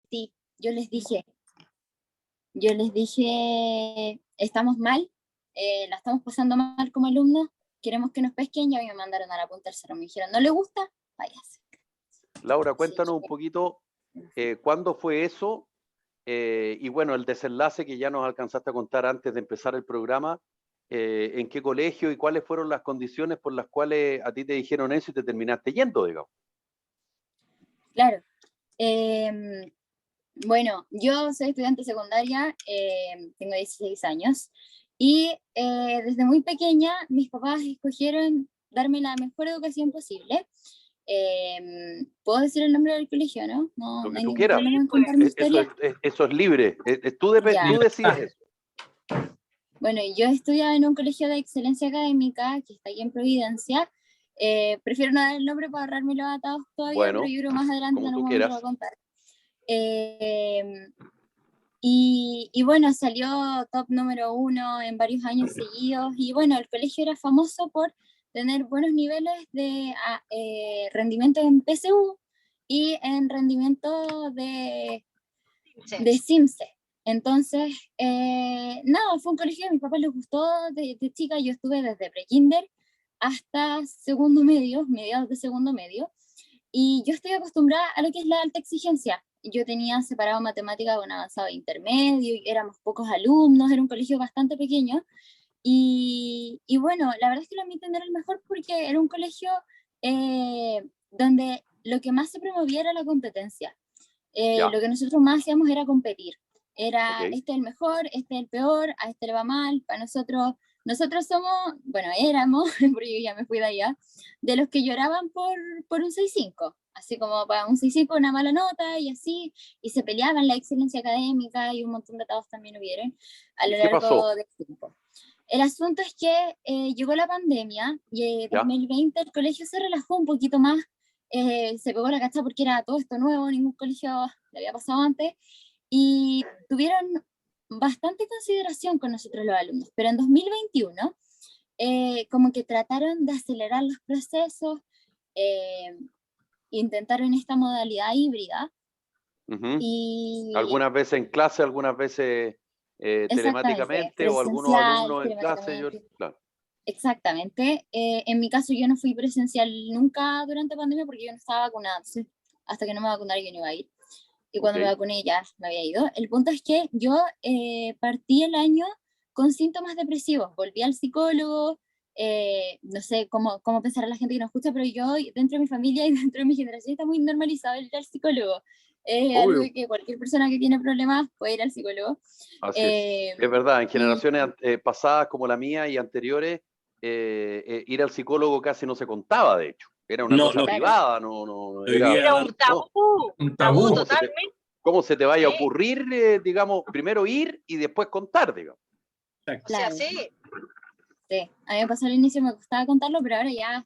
advertí, yo les dije, estamos mal, la estamos pasando mal como alumnos, queremos que nos pesquen, y a mí me mandaron a la punta del cerro, me dijeron, ¿no le gusta? Váyase. Laura, Así cuéntanos un que, poquito cuándo fue eso, y bueno, el desenlace que ya nos alcanzaste a contar antes de empezar el programa, en qué colegio y cuáles fueron las condiciones por las cuales a ti te dijeron eso y te terminaste yendo, digamos. claro. Bueno, yo soy estudiante secundaria, tengo 16 años, y desde muy pequeña mis papás escogieron darme la mejor educación posible. ¿Puedo decir el nombre del colegio, no? No, Lo no que hay tú ningún quieras. problema en contar mi historia. Eso es libre. Ya. Tú decides eso. Bueno, yo estudiaba en un colegio de excelencia académica que está aquí en Providencia. Prefiero no dar el nombre para ahorrarme los atados todavía, pero Bueno, yo creo más adelante en como tú algún momento lo voy quieras. a contar. Eh, y bueno, salió top número 1 en varios años seguidos, y bueno, el colegio era famoso por tener buenos niveles de rendimiento en PSU y en rendimiento de CIMSE. Entonces, nada, fue un colegio que a mis papás les gustó de chica. Yo estuve desde prekinder hasta segundo medio, mediados de segundo medio, y yo estoy acostumbrada a lo que es la alta exigencia. Yo tenía separado matemática con avanzado intermedio, y éramos pocos alumnos, era un colegio bastante pequeño, y bueno, la verdad es que lo admiten era el mejor porque era un colegio donde lo que más se promovía era la competencia. Ya, Lo que nosotros más hacíamos era competir. Era, ok. este es el mejor, este es el peor, a este le va mal. Para nosotros somos, bueno, éramos, porque yo ya me fui de allá, de los que lloraban por un 6,5. Así como para un 6,5 una mala nota y así, y se peleaban la excelencia académica, y un montón de atados también hubieron a lo ¿Y qué largo pasó? del tiempo. El asunto es que llegó la pandemia, y en Ya, 2020 el colegio se relajó un poquito más, se pegó la cacha porque era todo esto nuevo, ningún colegio le había pasado antes, y tuvieron bastante consideración con nosotros los alumnos, pero en 2021 como que trataron de acelerar los procesos, eh, intentaron esta modalidad híbrida, ujú. y Algunas veces en clase, algunas veces exactamente, telemáticamente, o algunos presencial, alumnos en clase. telemáticamente. Claro, Exactamente. En mi caso yo no fui presencial nunca durante pandemia porque yo no estaba vacunada, entonces hasta que no me vacunara yo no iba a ir. Y ok. cuando me vacuné ya me había ido. El punto es que yo partí el año con síntomas depresivos, volví al psicólogo, no sé cómo pensará la gente que nos escucha, pero yo dentro de mi familia y dentro de mi generación está muy normalizado el ir al psicólogo. Es algo Obvio. que cualquier persona que tiene problemas puede ir al psicólogo. Así es. Eh, Es verdad, en y generaciones pasadas como la mía y anteriores, ir al psicólogo casi no se contaba, de hecho. Era una No, cosa no, claro, privada, no hoy era. día Era un No, tabú, un tabú tabú. totalmente. ¿cómo se te vaya a Sí. ocurrir, digamos, primero ir y después contar, digamos? O sea, claro. sí, Sí, a mí me pasó al inicio, me costaba contarlo, pero ahora ya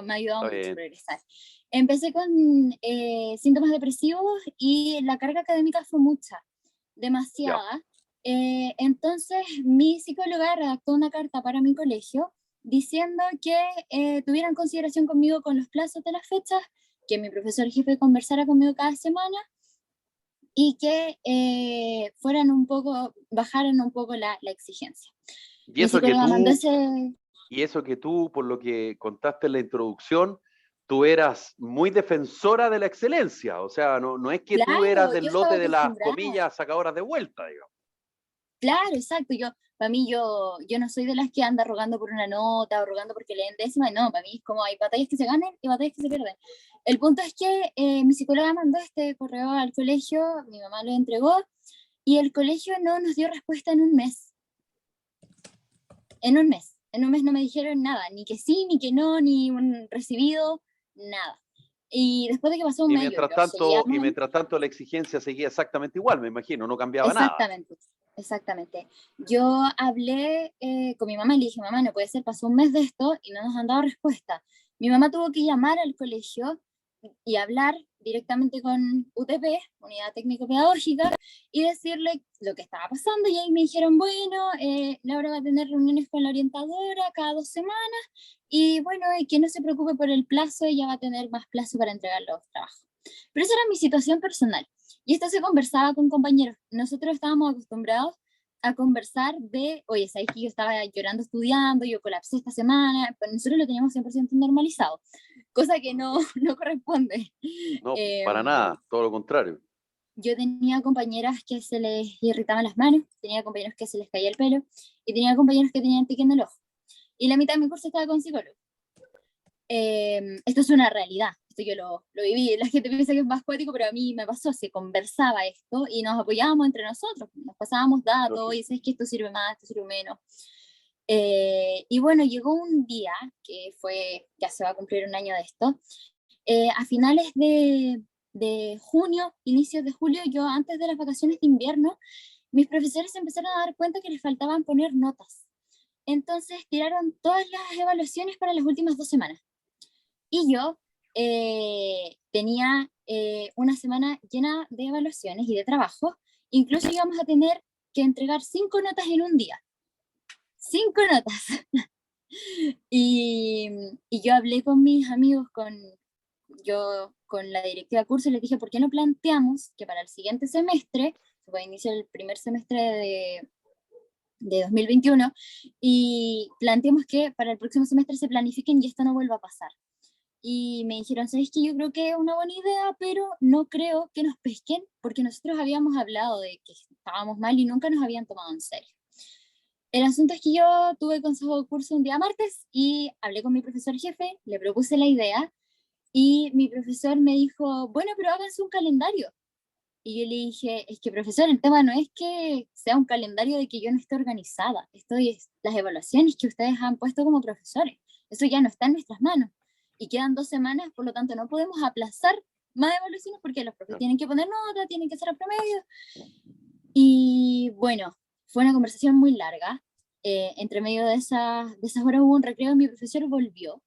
me ha ayudado Está mucho a bien. progresar. Empecé con síntomas depresivos, y la carga académica fue mucha, Ya. demasiada. Entonces mi psicóloga redactó una carta para mi colegio diciendo que tuvieran consideración conmigo con los plazos de las fechas, que mi profesor jefe conversara conmigo cada semana, y que bajaran un poco la exigencia. Y Mi eso que psicóloga mandó tú, ese... y eso que tú, por lo que contaste en la introducción, tú eras muy defensora de la excelencia. O sea, no es que tú eras Claro, del yo estaba lote de las acostumbrada. comillas sacadoras de vuelta, digamos. Claro, exacto. Para mí, yo no soy de las que anda rogando por una nota o rogando porque le den décima. No, para mí es como hay batallas que se ganan y batallas que se pierden. El punto es que mi psicóloga mandó este correo al colegio, mi mamá lo entregó, y el colegio no nos dio respuesta en un mes. En un mes. En un mes no me dijeron nada, ni que sí, ni que no, ni un recibido, nada. Y después de que pasó un mes, yo seguía Y mal. mientras tanto la exigencia seguía exactamente igual, me imagino, no cambiaba nada. Exactamente, exactamente. Yo hablé con mi mamá y le dije, mamá, no puede ser, pasó un mes de esto y no nos han dado respuesta. Mi mamá tuvo que llamar al colegio y hablar directamente con UTP, Unidad Técnico-Pedagógica, y decirle lo que estaba pasando, y ahí me dijeron, bueno, Laura va a tener reuniones con la orientadora cada 2 semanas, y bueno, que no se preocupe por el plazo, ella va a tener más plazo para entregar los trabajos. Pero esa era mi situación personal. Y esto se conversaba con compañeros. Nosotros estábamos acostumbrados a conversar de, oye, ¿sabes que yo estaba llorando estudiando, yo colapsé esta semana? Pero nosotros lo teníamos 100% normalizado, cosa que no, no corresponde. No, para nada, todo lo contrario. Yo tenía compañeras que se les irritaban las manos, tenía compañeros que se les caía el pelo, y tenía compañeros que tenían tique en el ojo. Y la mitad de mi curso estaba con psicólogo. Esto es una realidad, esto yo lo viví, la gente piensa que es más poético, pero a mí me pasó, se conversaba esto y nos apoyábamos entre nosotros, nos pasábamos datos, y sabes que esto sirve más, esto sirve menos. Y bueno, llegó un día, que fue, ya se va a cumplir un año de esto, a finales de junio, inicios de julio, yo antes de las vacaciones de invierno, mis profesores se empezaron a dar cuenta que les faltaban poner notas. Entonces tiraron todas las evaluaciones para las últimas 2 semanas. Y yo tenía una semana llena de evaluaciones y de trabajo. Incluso íbamos a tener que entregar 5 notas en un día. 5 notas. y yo hablé con mis amigos, con la directiva de curso, y les dije, ¿por qué no planteamos que para el siguiente semestre, se va a iniciar el primer semestre de 2021, y planteemos que para el próximo semestre se planifiquen y esto no vuelva a pasar? Y me dijeron, ¿sabes qué? Yo creo que es una buena idea, pero no creo que nos pesquen, porque nosotros habíamos hablado de que estábamos mal y nunca nos habían tomado en serio. El asunto es que yo tuve consejo de curso un día martes y hablé con mi profesor jefe, le propuse la idea y mi profesor me dijo, bueno, pero háganse un calendario. Y yo le dije, es que profesor, el tema no es que sea un calendario de que yo no esté organizada, esto es las evaluaciones que ustedes han puesto como profesores, eso ya no está en nuestras manos. Y quedan 2 semanas, por lo tanto no podemos aplazar más evaluaciones porque los profesores tienen que poner nota, tienen que hacer el promedio. Y bueno, fue una conversación muy larga. Entre medio de esas horas hubo un recreo y mi profesor volvió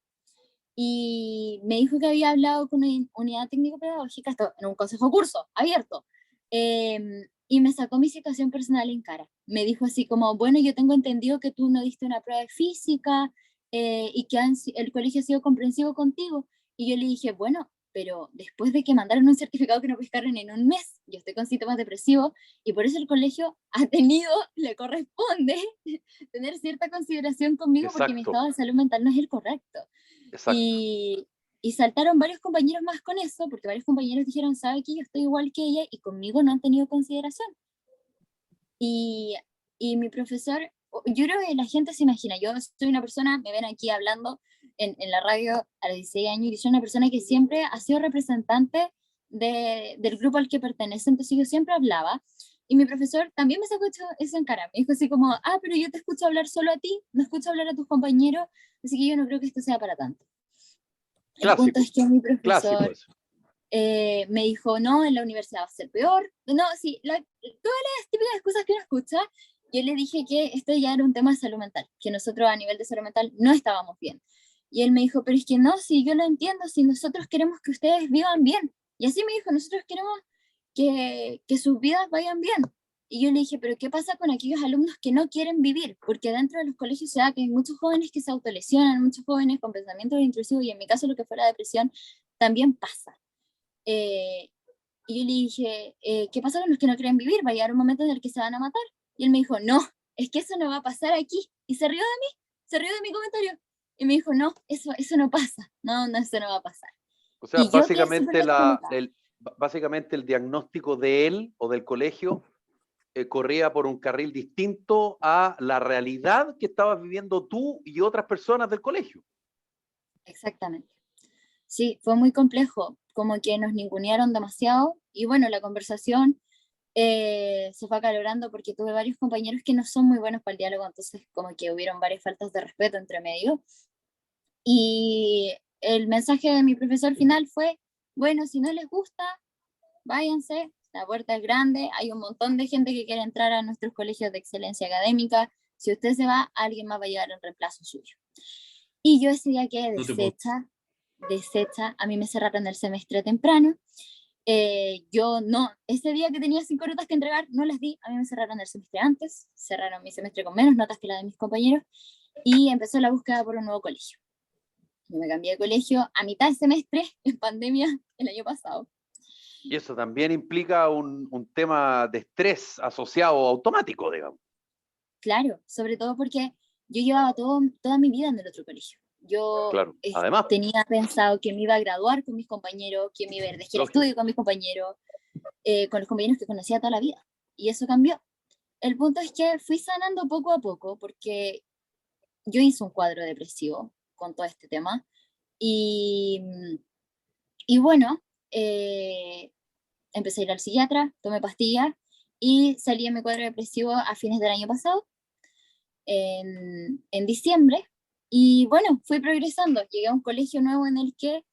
y me dijo que había hablado con una unidad técnico-pedagógica, esto en un consejo curso abierto, y me sacó mi situación personal en cara. Me dijo así como, bueno, yo tengo entendido que tú no diste una prueba de física y que el colegio ha sido comprensivo contigo. Y yo le dije, bueno, pero después de que mandaron un certificado que no pescaron en un mes, yo estoy con síntomas depresivos y por eso el colegio ha tenido, le corresponde tener cierta consideración conmigo porque mi Exacto, estado de salud mental no es el correcto. exacto. Y, y saltaron varios compañeros más con eso, porque varios compañeros dijeron, sabe que yo estoy igual que ella y conmigo no han tenido consideración. Y, y mi profesor, yo creo que la gente se imagina, yo soy una persona, me ven aquí hablando en la radio a los 16 años, y soy una persona que siempre ha sido representante del grupo al que pertenece, entonces yo siempre hablaba. Y mi profesor también me sacó eso en cara, me dijo así como, ah, pero yo te escucho hablar solo a ti, no escucho hablar a tus compañeros, así que yo no creo que esto sea para tanto. El punto Clásico, es que mi clásico profesor eso. me dijo, no, en la universidad va a ser peor. No, sí, todas las típicas cosas que uno escucha. Yo le dije que esto ya era un tema de salud mental, que nosotros a nivel de salud mental no estábamos bien. Y él me dijo, pero es que no, si yo lo entiendo, si nosotros queremos que ustedes vivan bien. Y así me dijo, nosotros queremos que sus vidas vayan bien. Y yo le dije, pero ¿qué pasa con aquellos alumnos que no quieren vivir? Porque dentro de los colegios se da que hay muchos jóvenes que se autolesionan, muchos jóvenes con pensamientos intrusivos, y en mi caso lo que fue la depresión también pasa. Eh, y yo le dije, ¿qué pasa con los que no quieren vivir? Va a llegar un momento en el que se van a matar. Y él me dijo, no, es que eso no va a pasar aquí. Y se rió de mí, se rió de mi comentario. Y me dijo, no, eso no pasa. No, no, eso no va a pasar. O sea, Y yo quedé súper descolocada. básicamente el diagnóstico de él o del colegio corría por un carril distinto a la realidad que estabas viviendo tú y otras personas del colegio. Exactamente. Sí, fue muy complejo, como que nos ningunearon demasiado. Y bueno, la conversación se fue acalorando porque tuve varios compañeros que no son muy buenos para el diálogo, entonces como que hubieron varias faltas de respeto entre medio. Y el mensaje de mi profesor final fue, bueno, si no les gusta, váyanse, la puerta es grande, hay un montón de gente que quiere entrar a nuestros colegios de excelencia académica, si usted se va, alguien más va a llegar en reemplazo suyo. Y yo ese día quedé deshecha, a mí me cerraron el semestre temprano, yo no, ese día que tenía 5 notas que entregar, no las di, a mí me cerraron el semestre antes, cerraron mi semestre con menos notas que la de mis compañeros, y empezó la búsqueda por un nuevo colegio. Yo me cambié de colegio a mitad de semestre, en pandemia, el año pasado. Y eso también implica un tema de estrés asociado automático, digamos. Claro, sobre todo porque yo llevaba toda mi vida en el otro colegio. Yo Claro, además, tenía pensado que me iba a graduar con mis compañeros, que me iba a ir de gira de lógico. estudio con mis compañeros, con los compañeros que conocía toda la vida. Y eso cambió. El punto es que fui sanando poco a poco porque yo hice un cuadro depresivo con todo este tema. Y, y bueno, empecé a ir al psiquiatra, tomé pastillas y salí en mi cuadro depresivo a fines del año pasado, en diciembre. Y bueno, fui progresando. Llegué a un colegio nuevo en el que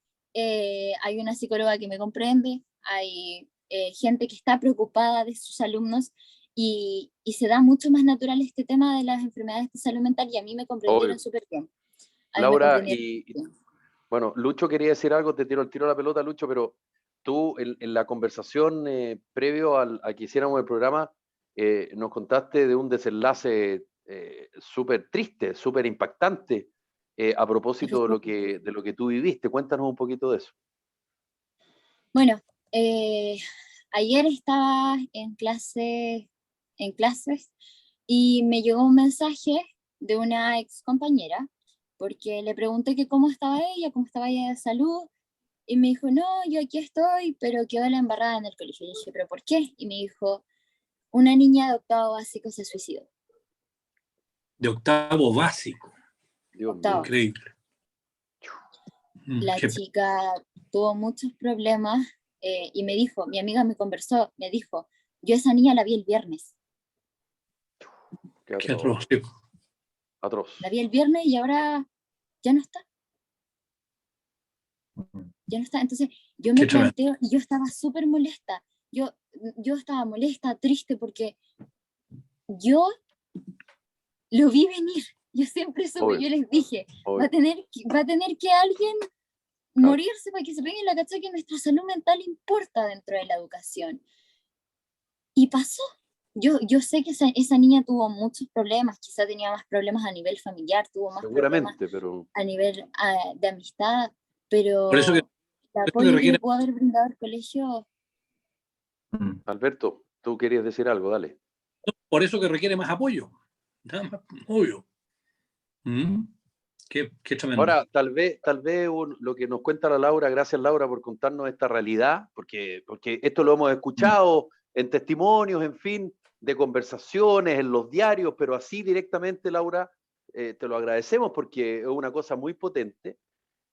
hay una psicóloga que me comprende, hay gente que está preocupada de sus alumnos y se da mucho más natural este tema de las enfermedades de salud mental y a mí me comprendieron Obvio. súper bien. A mí me Laura, comprendieron bien. bueno, Lucho quería decir algo, te tiro el tiro a la pelota, Lucho, pero tú en la conversación previo a que hiciéramos el programa, nos contaste de un desenlace súper triste, súper impactante, a propósito de lo que tú viviste. Cuéntanos un poquito de eso. Bueno, ayer estaba en clases y me llegó un mensaje de una ex compañera porque le pregunté que cómo estaba ella de salud y me dijo, no, yo aquí estoy, pero quedó la embarrada en el colegio. Y dije, ¿pero por qué? Y me dijo, una niña de octavo básico se suicidó. De octavo básico. Dios Octavo. mío. Increíble. La chica tuvo muchos problemas y me dijo, mi amiga me conversó, me dijo, yo esa niña la vi el viernes. Qué Qué atroz. atroz. Atroz. La vi el viernes y ahora ya no está. Ya no está. Entonces yo me planteo y yo estaba súper molesta. Yo estaba molesta, triste, porque yo lo vi venir. Yo siempre supe, Obvio, yo les dije, obvio. va a tener que alguien morirse para que se peguen la cacha que nuestra salud mental importa dentro de la educación. Y pasó. Yo sé que esa niña tuvo muchos problemas, quizá tenía más problemas a nivel familiar, tuvo más problemas Seguramente, pero a nivel de amistad, Por eso pero el que apoyo que requiere. le pudo haber brindado el colegio. Alberto, tú querías decir algo, dale. Por eso que requiere más apoyo. Nada más, obvio. Qué tremendo. Ahora, tal vez lo que nos cuenta la Laura, gracias Laura por contarnos esta realidad, porque esto lo hemos escuchado en testimonios, en fin, de conversaciones, en los diarios, pero así directamente, Laura, te lo agradecemos porque es una cosa muy potente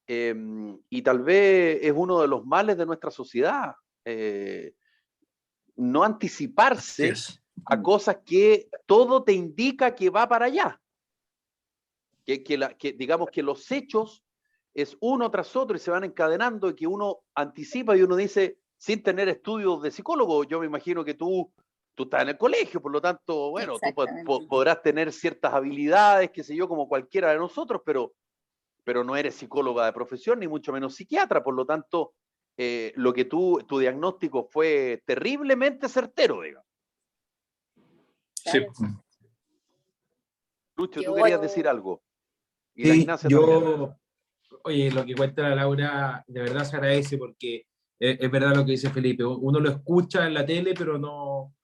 y tal vez es uno de los males de nuestra sociedad, no anticiparse a cosas que todo te indica que va para allá. Que digamos que los hechos es uno tras otro y se van encadenando y que uno anticipa y uno dice, sin tener estudios de psicólogo, yo me imagino que tú estás en el colegio, por lo tanto, bueno, tú podrás tener ciertas habilidades, qué sé yo, como cualquiera de nosotros, pero no eres psicóloga de profesión, ni mucho menos psiquiatra, por lo tanto, lo que tu diagnóstico fue terriblemente certero, digamos. Claro. Sí. Lucho, tú querías decir algo. Y la Sí, Ignacia también. oye, lo que cuenta la Laura de verdad se agradece porque es verdad lo que dice Felipe. Uno lo escucha en la tele, pero uno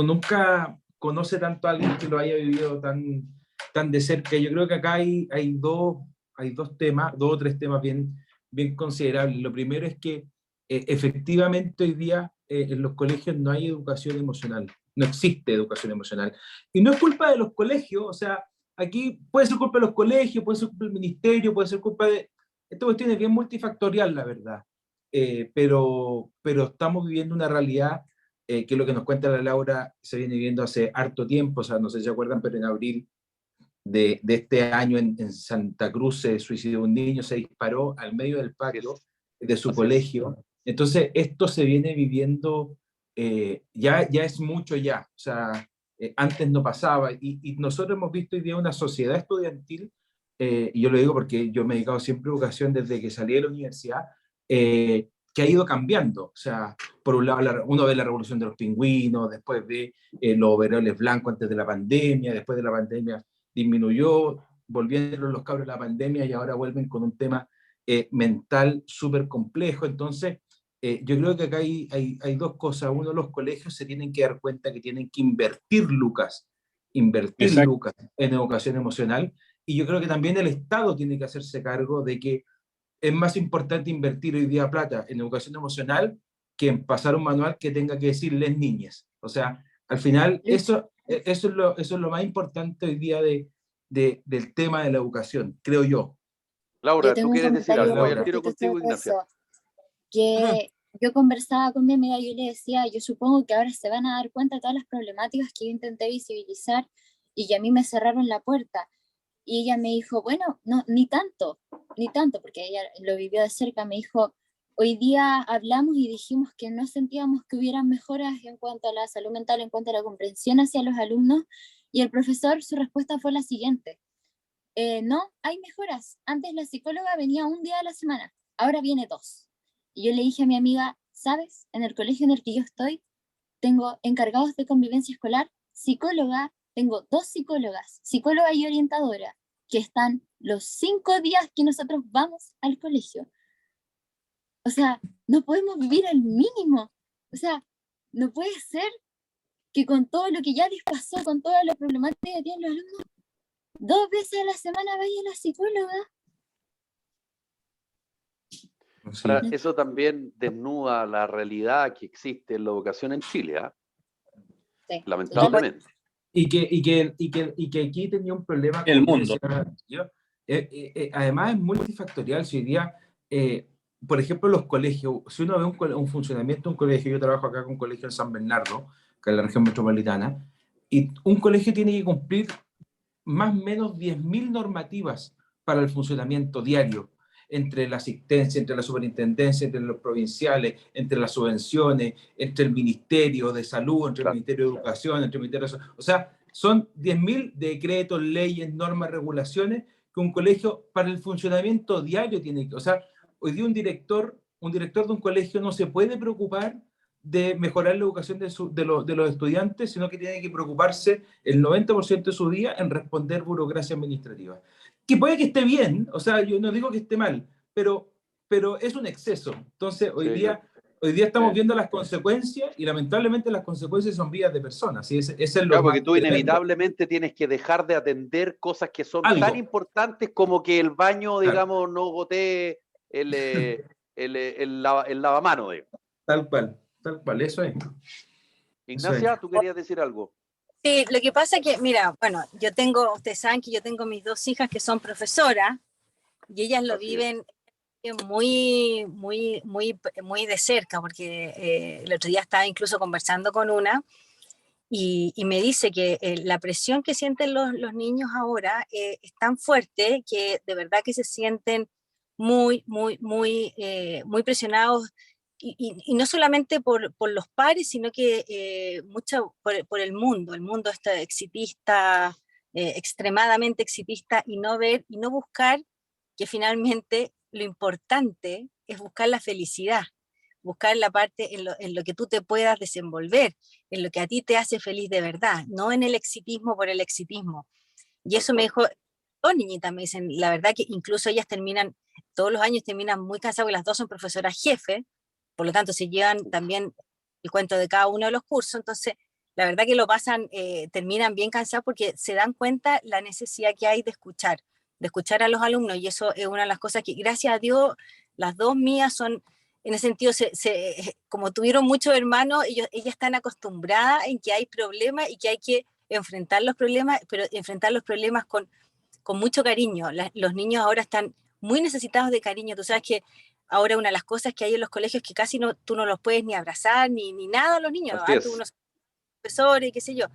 nunca conoce tanto a alguien que lo haya vivido tan de cerca. Yo creo que acá hay dos temas, dos o tres temas bien considerables. Lo primero es que efectivamente hoy día en los colegios no hay educación emocional, no existe educación emocional. Y no es culpa de los colegios, o sea, aquí puede ser culpa de los colegios, puede ser culpa del ministerio, puede ser culpa de... Esta cuestión es bien multifactorial, la verdad. Pero estamos viviendo una realidad que es lo que nos cuenta la Laura, se viene viviendo hace harto tiempo, o sea, no sé si se acuerdan, pero en abril de este año en Santa Cruz se suicidó un niño, se disparó al medio del patio de su colegio. Entonces, esto se viene viviendo, ya es mucho ya, o sea, antes no pasaba, y nosotros hemos visto hoy día una sociedad estudiantil, y yo lo digo porque yo me he dedicado siempre a educación desde que salí de la universidad, que ha ido cambiando, o sea, por un lado uno ve la revolución de los pingüinos, después ve los overoles blancos antes de la pandemia, después de la pandemia disminuyó, volvieron los cabros de la pandemia y ahora vuelven con un tema mental súper complejo. Entonces, yo creo que acá hay dos cosas. Uno, los colegios se tienen que dar cuenta que tienen que invertir Exacto. lucas en educación emocional, y yo creo que también el Estado tiene que hacerse cargo de que es más importante invertir hoy día plata en educación emocional que en pasar un manual que tenga que decirles niñas. O sea, al final, Luis, eso es lo más importante hoy día del tema de la educación, creo yo. yo Laura, ¿tú tengo un quieres decir comentario algo? Voy al Laura. tiro cortito contigo, sobre Ignacia. eso, Ujú. que yo conversaba con mi amiga y yo le decía, yo supongo que ahora se van a dar cuenta de todas las problemáticas que yo intenté visibilizar y que a mí me cerraron la puerta. Y ella me dijo, bueno, no, ni tanto, porque ella lo vivió de cerca, me dijo, hoy día hablamos y dijimos que no sentíamos que hubieran mejoras en cuanto a la salud mental, en cuanto a la comprensión hacia los alumnos, y el profesor, su respuesta fue la siguiente, no, hay mejoras, antes la psicóloga venía un día a la semana, ahora viene dos. Y yo le dije a mi amiga, ¿sabes? En el colegio en el que yo estoy, tengo encargados de convivencia escolar, psicóloga, tengo dos psicólogas, psicóloga y orientadora, que están los 5 días que nosotros vamos al colegio. O sea, no podemos vivir al mínimo. O sea, no puede ser que con todo lo que ya les pasó, con toda la problemática que tienen los alumnos, 2 veces a la semana vaya a la psicóloga. Sí. Ahora, eso también desnuda la realidad que existe en la educación en Chile, ¿ah? Sí, Lamentablemente. Y que aquí tenía un problema, El como mundo. decía yo. Además es multifactorial. Si hoy día, por ejemplo, los colegios, si uno ve un funcionamiento de un colegio, yo trabajo acá con un colegio en San Bernardo, que es la región metropolitana, y un colegio tiene que cumplir más o menos 10.000 normativas para el funcionamiento diario, entre la asistencia, entre la superintendencia, entre los provinciales, entre las subvenciones, entre el Ministerio de Salud, entre el Claro. Ministerio de Educación, entre el Ministerio de... O sea, son 10.000 decretos, leyes, normas, regulaciones que un colegio para el funcionamiento diario tiene que... O sea, hoy día un director de un colegio no se puede preocupar de mejorar la educación de los estudiantes, sino que tiene que preocuparse el 90% de su día en responder burocracia administrativa. Que puede que esté bien, o sea, yo no digo que esté mal, pero es un exceso. Entonces, hoy Sí, día estamos sí. viendo las consecuencias, y lamentablemente las consecuencias son vidas de personas. ¿Sí? Ese es lo Claro, porque más tú tremendo. inevitablemente tienes que dejar de atender cosas que son tan Algo. importantes como que el baño, Claro. digamos, no botee el lavamano, digamos. Tal cual, eso es. Ignacia, ¿tú querías decir algo? Sí, lo que pasa es que, mira, bueno, ustedes saben que yo tengo mis dos hijas que son profesoras y ellas lo Así es. viven muy, muy, muy, muy de cerca, porque el otro día estaba incluso conversando con una y me dice que la presión que sienten los niños ahora es tan fuerte que de verdad que se sienten muy, muy, muy, muy presionados y no solamente por los pares, sino que mucho por el mundo está exitista, extremadamente exitista, y no ver y no buscar que finalmente lo importante es buscar la felicidad, buscar la parte en lo que tú te puedas desenvolver, en lo que a ti te hace feliz de verdad, no en el exitismo por el exitismo. Y eso me dijo, dos niñitas me dicen, la verdad que incluso ellas terminan, todos los años terminan muy cansadas, porque las dos son profesoras jefe, por lo tanto se llevan también el cuento de cada uno de los cursos, entonces la verdad que lo pasan, terminan bien cansados porque se dan cuenta la necesidad que hay de escuchar a los alumnos, y eso es una de las cosas que gracias a Dios las dos mías son, en ese sentido, como tuvieron muchos hermanos, ellas están acostumbradas en que hay problemas y que hay que enfrentar los problemas, pero enfrentar los problemas con mucho cariño. Los niños ahora están muy necesitados de cariño. Tú sabes que ahora una de las cosas que hay en los colegios es que casi tú no los puedes ni abrazar ni nada a los niños. Así Antes es. unos profesores, qué sé yo.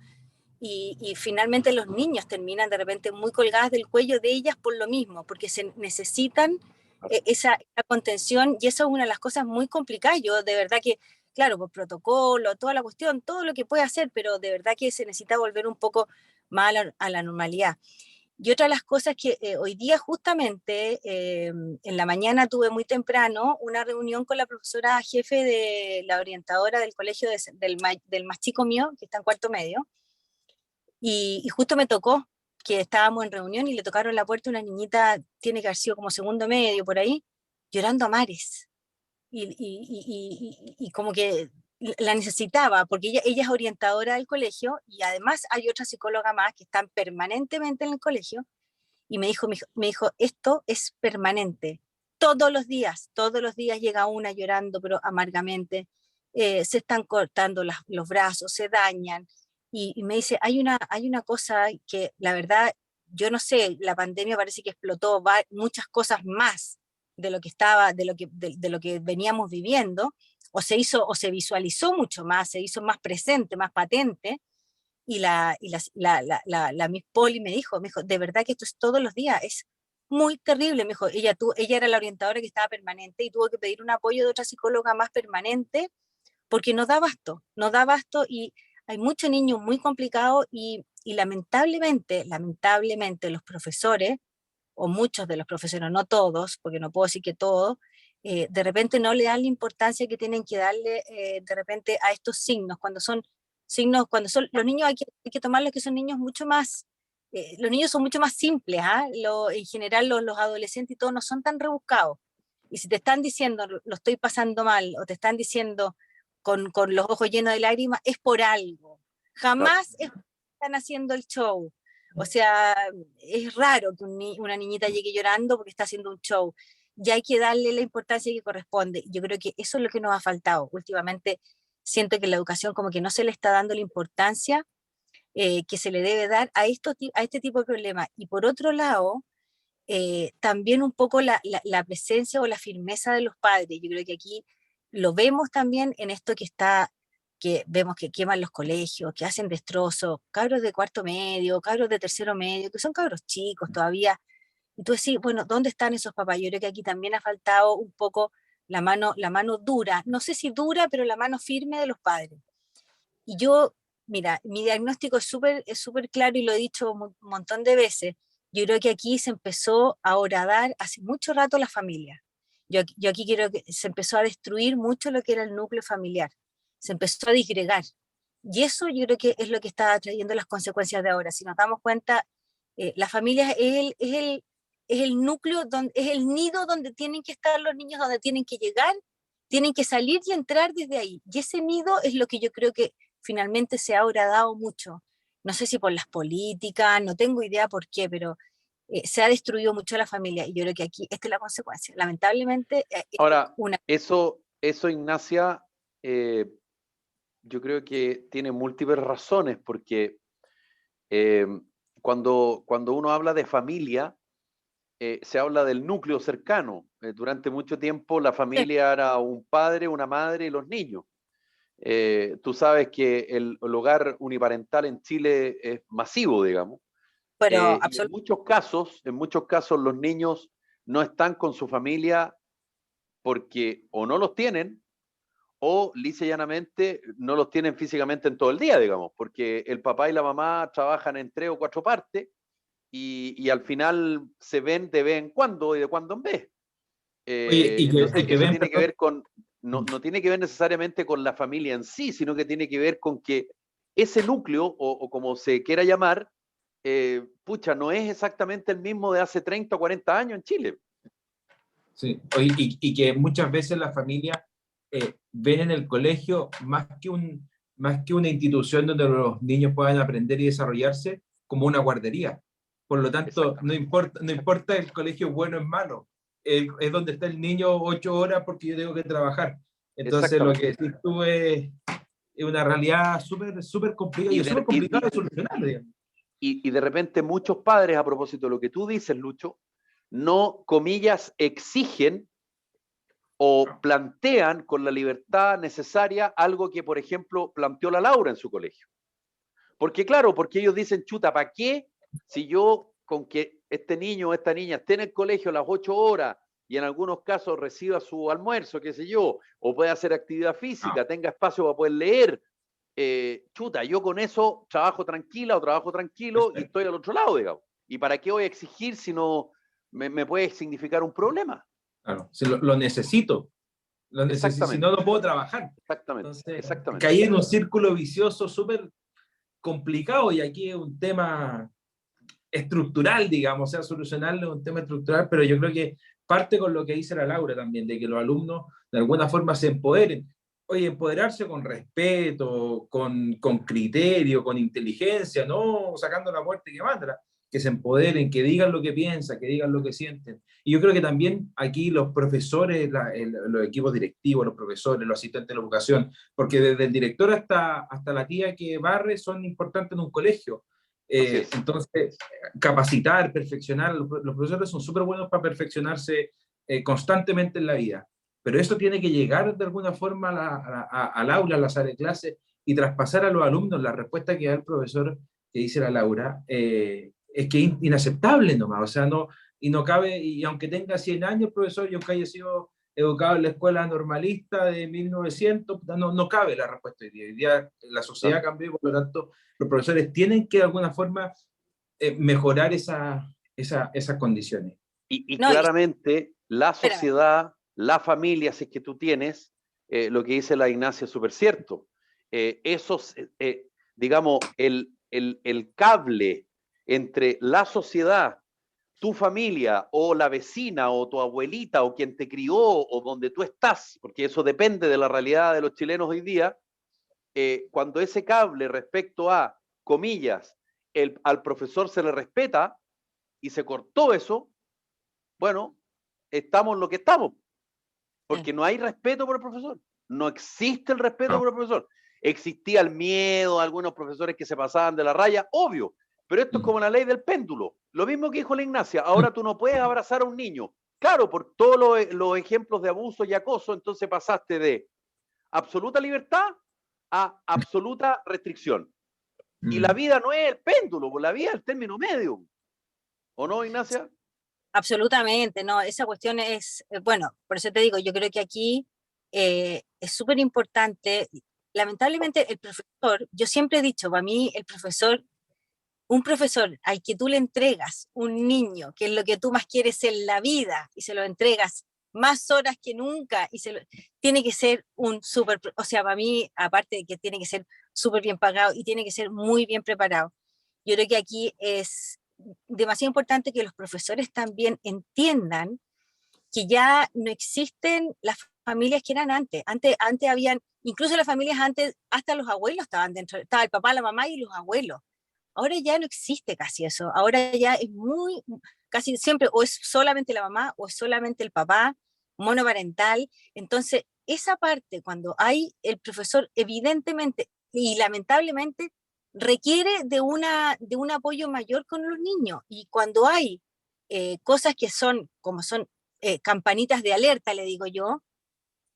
Y finalmente los niños terminan de repente muy colgadas del cuello de ellas por lo mismo, porque se necesitan esa contención, y eso es una de las cosas muy complicadas. Yo de verdad que, claro, por protocolo, toda la cuestión, todo lo que puede hacer, pero de verdad que se necesita volver un poco más a la normalidad. Y otra de las cosas que hoy día justamente en la mañana tuve muy temprano una reunión con la profesora jefe de la orientadora del colegio del más chico mío, que está en cuarto medio, y justo me tocó que estábamos en reunión y le tocaron la puerta una niñita, tiene que haber sido como segundo medio por ahí, llorando a mares. y como que la necesitaba, porque ella es orientadora del colegio y además hay otra psicóloga más que están permanentemente en el colegio y me dijo, esto es permanente. Todos los días llega una llorando, pero amargamente, se están cortando los brazos, se dañan. Y me dice, hay una cosa que la verdad, yo no sé, la pandemia parece que explotó muchas cosas más de lo que estaba, de lo que veníamos viviendo, o se visualizó mucho más, se hizo más presente, más patente, la Miss Polly me dijo, de verdad que esto es todos los días, es muy terrible. Me dijo, ella era la orientadora que estaba permanente y tuvo que pedir un apoyo de otra psicóloga más permanente porque no da abasto y hay muchos niños muy complicados y lamentablemente los profesores, o muchos de los profesores, no todos, porque no puedo decir que todos, de repente no le dan la importancia que tienen que darle de repente a estos signos, cuando son los niños hay que tomarlos que son niños mucho más, los niños son mucho más simples, ¿ah? En general los adolescentes y todos no son tan rebuscados. Y si te están diciendo, lo estoy pasando mal, o te están diciendo con los ojos llenos de lágrimas, es por algo. Jamás es porque están haciendo el show. O sea, es raro que una niñita llegue llorando porque está haciendo un show. Y hay que darle la importancia que corresponde. Yo creo que eso es lo que nos ha faltado. Últimamente siento que la educación como que no se le está dando la importancia que se le debe dar a este tipo de problemas. Y por otro lado, también un poco la presencia o la firmeza de los padres. Yo creo que aquí lo vemos también en esto que vemos que queman los colegios, que hacen destrozos, cabros de cuarto medio, cabros de tercero medio, que son cabros chicos todavía. Y tú decís, bueno, ¿dónde están esos papás? Yo creo que aquí también ha faltado un poco la mano dura, no sé si dura, pero la mano firme de los padres. Y yo, mira, mi diagnóstico es súper claro y lo he dicho un montón de veces. Yo creo que aquí se empezó a horadar hace mucho rato la familia. Yo aquí quiero que se empezó a destruir mucho lo que era el núcleo familiar. Se empezó a disgregar. Y eso yo creo que es lo que está trayendo las consecuencias de ahora. Si nos damos cuenta, la familia es el núcleo, es el nido donde tienen que estar los niños, donde tienen que llegar, tienen que salir y entrar desde ahí. Y ese nido es lo que yo creo que finalmente se ha horadado mucho. No sé si por las políticas, no tengo idea por qué, pero se ha destruido mucho la familia y yo creo que aquí esta es la consecuencia. Lamentablemente, Ahora, eso Ignacia, yo creo que tiene múltiples razones, porque cuando uno habla de familia, se habla del núcleo cercano. Durante mucho tiempo la familia era un padre, una madre y los niños. Tú sabes que el hogar uniparental en Chile es masivo, digamos. Pero y en muchos casos los niños no están con su familia porque o no los tienen o lisa y llanamente no los tienen físicamente en todo el día, digamos, porque el papá y la mamá trabajan en 3 o 4 partes y al final se ven de vez en cuando y de cuando en vez. Oye, Entonces que eso ven, tiene que ver con, no tiene que ver necesariamente con la familia en sí, sino que tiene que ver con que ese núcleo, o como se quiera llamar, pucha, no es exactamente el mismo de hace 30 o 40 años en Chile. sí. Oye, y que muchas veces las familias ven en el colegio más que una institución donde los niños puedan aprender y desarrollarse, como una guardería. Por lo tanto, no importa el colegio bueno o malo, es donde está el niño 8 horas porque yo tengo que trabajar. Entonces, lo que decís tú es una realidad súper complicada y es súper complicado de solucionar, digamos. Y de repente muchos padres, a propósito de lo que tú dices, Lucho, no, comillas, exigen o plantean con la libertad necesaria algo que, por ejemplo, planteó la Laura en su colegio. Porque claro, porque ellos dicen, chuta, ¿para qué? Si yo con que este niño o esta niña esté en el colegio a las 8 horas y en algunos casos reciba su almuerzo, qué sé yo, o pueda hacer actividad física, tenga espacio para poder leer, chuta, yo con eso trabajo tranquila o trabajo tranquilo y estoy al otro lado, digamos. ¿Y para qué voy a exigir si no me puede significar un problema? Claro, si lo necesito. Si no, no puedo trabajar. Exactamente. Entonces, exactamente. caí en un círculo vicioso súper complicado y aquí es un tema estructural, digamos, o sea, solucionarlo es un tema estructural, pero yo creo que parte con lo que dice la Laura también, de que los alumnos de alguna forma se empoderen. Oye, empoderarse con respeto, con criterio, con inteligencia, no sacando la puerta y quemándola, que se empoderen, que digan lo que piensan, que digan lo que sienten. Y yo creo que también aquí los profesores, los equipos directivos, los profesores, los asistentes de la educación, porque desde el director hasta la tía que barre son importantes en un colegio. Entonces, capacitar, perfeccionar, los profesores son súper buenos para perfeccionarse constantemente en la vida. Pero eso tiene que llegar de alguna forma al aula, a la sala de clase, y traspasar a los alumnos la respuesta que da el profesor que dice la Laura, es que es inaceptable nomás, o sea, no cabe, y aunque tenga 100 años el profesor y aunque haya sido educado en la escuela normalista de 1900, no cabe la respuesta hoy día. Hoy día la sociedad cambió, por lo tanto, los profesores tienen que de alguna forma mejorar esas condiciones. Y No, claramente la espérame. sociedad, la familia, si es que tú tienes, lo que dice la Ignacia es súper cierto. Digamos, el cable entre la sociedad, tu familia o la vecina o tu abuelita o quien te crió o donde tú estás, porque eso depende de la realidad de los chilenos hoy día, cuando ese cable respecto a, comillas, al profesor se le respeta y se cortó eso, bueno, estamos lo que estamos, porque no hay respeto por el profesor, no existe el respeto por el profesor. Existía el miedo a algunos profesores que se pasaban de la raya, obvio, pero esto es como la ley del péndulo, lo mismo que dijo la Ignacia, ahora tú no puedes abrazar a un niño, claro, por todos los ejemplos de abuso y acoso, entonces pasaste de absoluta libertad a absoluta restricción. Y la vida no es el péndulo, la vida es el término medio, ¿o no, Ignacia? Absolutamente, no, esa cuestión es, bueno, por eso te digo, yo creo que aquí es súper importante, lamentablemente el profesor, yo siempre he dicho, para mí el profesor, un profesor al que tú le entregas un niño, que es lo que tú más quieres en la vida, y se lo entregas más horas que nunca, tiene que ser un súper, o sea, para mí, aparte de que tiene que ser súper bien pagado y tiene que ser muy bien preparado, yo creo que aquí es demasiado importante que los profesores también entiendan que ya no existen las familias que eran antes. Antes habían, incluso las familias antes, hasta los abuelos estaban dentro, estaba el papá, la mamá y los abuelos. Ahora ya no existe casi eso. Ahora ya es muy, casi siempre, o es solamente la mamá o es solamente el papá, monoparental. Entonces, esa parte, cuando hay el profesor, evidentemente y lamentablemente, requiere de un apoyo mayor con los niños. Y cuando hay cosas que son, como son campanitas de alerta, le digo yo,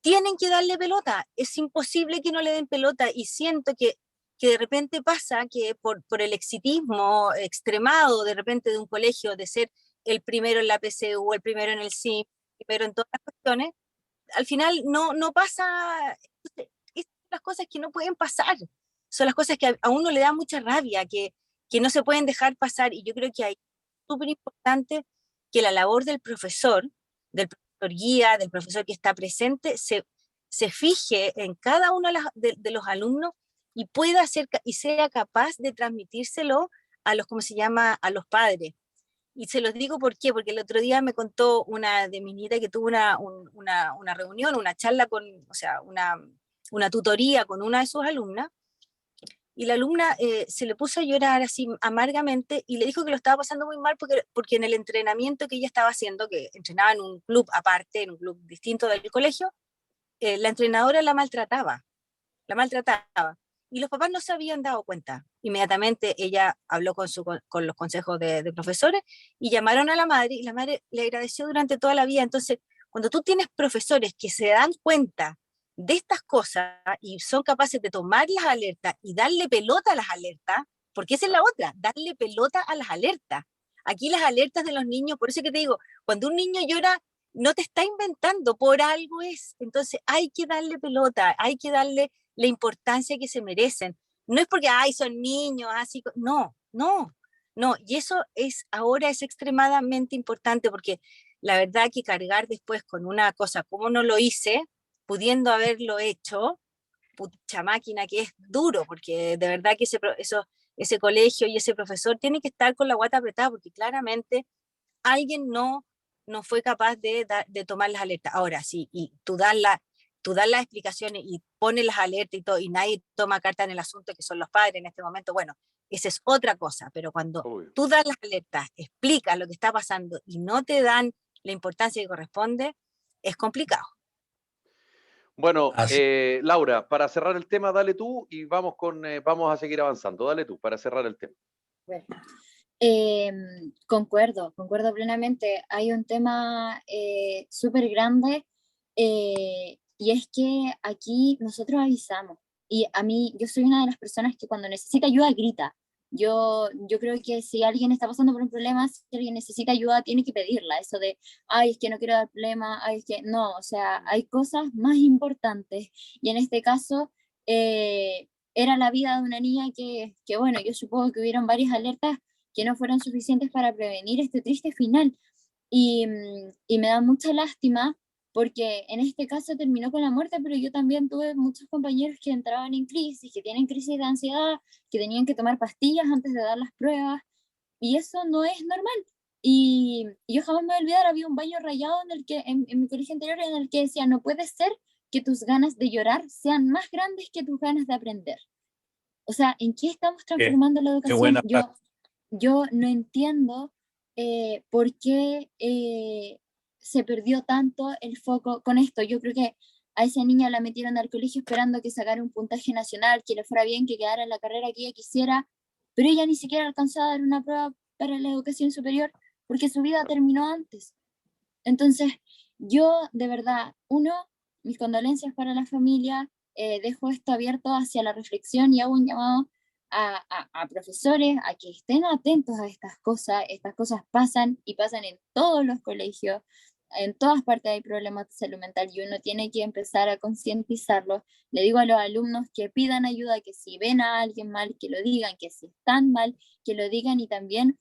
tienen que darle pelota. Es imposible que no le den pelota y siento que de repente pasa que por el exitismo extremado de repente de un colegio, de ser el primero en la PCU, el primero en el CIM, el primero en todas las cuestiones, al final no pasa, son las cosas que no pueden pasar, son las cosas que a uno le da mucha rabia, que no se pueden dejar pasar, y yo creo que hay súper importante que la labor del profesor guía, del profesor que está presente, se fije en cada uno de los alumnos y pueda ser y sea capaz de transmitírselo a los, ¿cómo se llama?, a los padres. Y se los digo ¿por qué? Porque el otro día me contó una de mis nietas que tuvo una reunión, una charla o sea, una tutoría con una de sus alumnas, y la alumna se le puso a llorar así amargamente y le dijo que lo estaba pasando muy mal porque en el entrenamiento que ella estaba haciendo, que entrenaba en un club aparte, en un club distinto del colegio, la entrenadora la maltrataba. Y los papás no se habían dado cuenta. Inmediatamente ella habló con los consejos de profesores y llamaron a la madre, y la madre le agradeció durante toda la vida. Entonces, cuando tú tienes profesores que se dan cuenta de estas cosas y son capaces de tomar las alertas y darle pelota a las alertas, porque esa es la otra, darle pelota a las alertas. Aquí las alertas de los niños, por eso que te digo, cuando un niño llora, no te está inventando, por algo es. Entonces hay que darle pelota, hay que darle la importancia que se merecen. No es porque, ay, son niños, así, no. Y eso ahora es extremadamente importante, porque la verdad que cargar después con una cosa como no lo hice, pudiendo haberlo hecho, pucha máquina que es duro, porque de verdad que ese colegio y ese profesor tiene que estar con la guata apretada, porque claramente alguien no no fue capaz de tomar las alertas. Ahora sí, y tú das las explicaciones y pones las alertas y todo, y nadie toma carta en el asunto, que son los padres en este momento, bueno, esa es otra cosa, pero cuando Obvio. tú das las alertas, explicas lo que está pasando y no te dan la importancia que corresponde, es complicado. Bueno, Así. Laura, para cerrar el tema, dale tú y vamos a seguir avanzando. Dale tú para cerrar el tema. Bueno, concuerdo plenamente. Hay un tema súper grande y es que aquí nosotros avisamos. Y a mí, yo soy una de las personas que cuando necesita ayuda grita. Yo creo que si alguien está pasando por un problema, si alguien necesita ayuda, tiene que pedirla. Eso de, ay, es que no quiero dar problema, ay, es que no, o sea, hay cosas más importantes. Y en este caso, era la vida de una niña que, bueno, yo supongo que hubieron varias alertas que no fueron suficientes para prevenir este triste final. Y me da mucha lástima porque en este caso terminó con la muerte, pero yo también tuve muchos compañeros que entraban en crisis, que tienen crisis de ansiedad, que tenían que tomar pastillas antes de dar las pruebas, y eso no es normal. Y yo jamás me voy a olvidar, había un baño rayado en el que, en mi colegio anterior, en el que decía, no puede ser que tus ganas de llorar sean más grandes que tus ganas de aprender. O sea, ¿en qué estamos transformando la Qué educación? buena frase. Yo no entiendo por qué se perdió tanto el foco con esto. Yo creo que a esa niña la metieron al colegio esperando que sacara un puntaje nacional, que le fuera bien, que quedara en la carrera que ella quisiera, pero ella ni siquiera alcanzó a dar una prueba para la educación superior porque su vida terminó antes. Entonces, yo de verdad, mis condolencias para la familia, dejo esto abierto hacia la reflexión y hago un llamado a profesores a que estén atentos a estas cosas pasan y pasan en todos los colegios, en todas partes hay problemas de salud mental y uno tiene que empezar a concientizarlos. Le digo a los alumnos que pidan ayuda, que si ven a alguien mal, que lo digan, que si están mal, que lo digan y también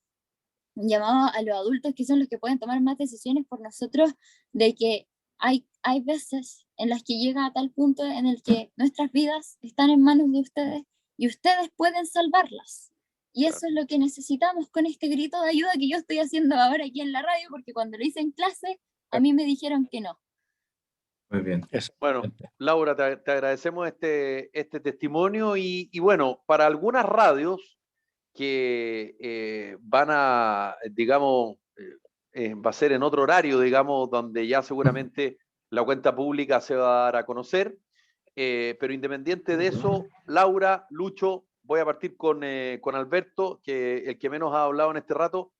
un llamado a los adultos que son los que pueden tomar más decisiones por nosotros, de que hay veces en las que llega a tal punto en el que nuestras vidas están en manos de ustedes y ustedes pueden salvarlas. Y eso es lo que necesitamos con este grito de ayuda que yo estoy haciendo ahora aquí en la radio, porque cuando lo hice en clase, a mí me dijeron que no. Muy bien. Bueno, Laura, te agradecemos este testimonio y bueno, para algunas radios que van a, digamos, va a ser en otro horario, digamos, donde ya seguramente la cuenta pública se va a dar a conocer, pero independiente de eso, Laura, Lucho, voy a partir con Alberto, que el que menos ha hablado en este rato.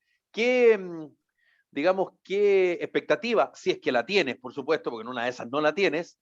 Digamos, qué expectativa, si es que la tienes, por supuesto, porque en una de esas no la tienes,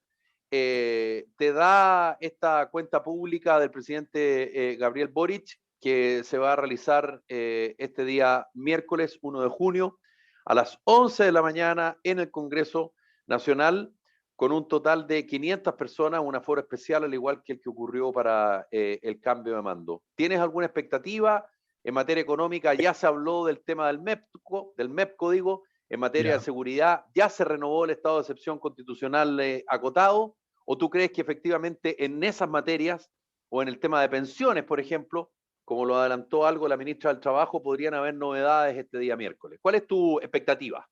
te da esta cuenta pública del presidente Gabriel Boric, que se va a realizar este día miércoles 1 de junio a las 11 de la mañana en el Congreso Nacional, con un total de 500 personas, un aforo especial, al igual que el que ocurrió para el cambio de mando. ¿Tienes alguna expectativa? En materia económica ya se habló del tema del MEPCO digo, en materia de seguridad ya se renovó el estado de excepción constitucional acotado, ¿o tú crees que efectivamente en esas materias o en el tema de pensiones, por ejemplo, como lo adelantó algo la ministra del Trabajo, podrían haber novedades este día miércoles? ¿Cuál es tu expectativa?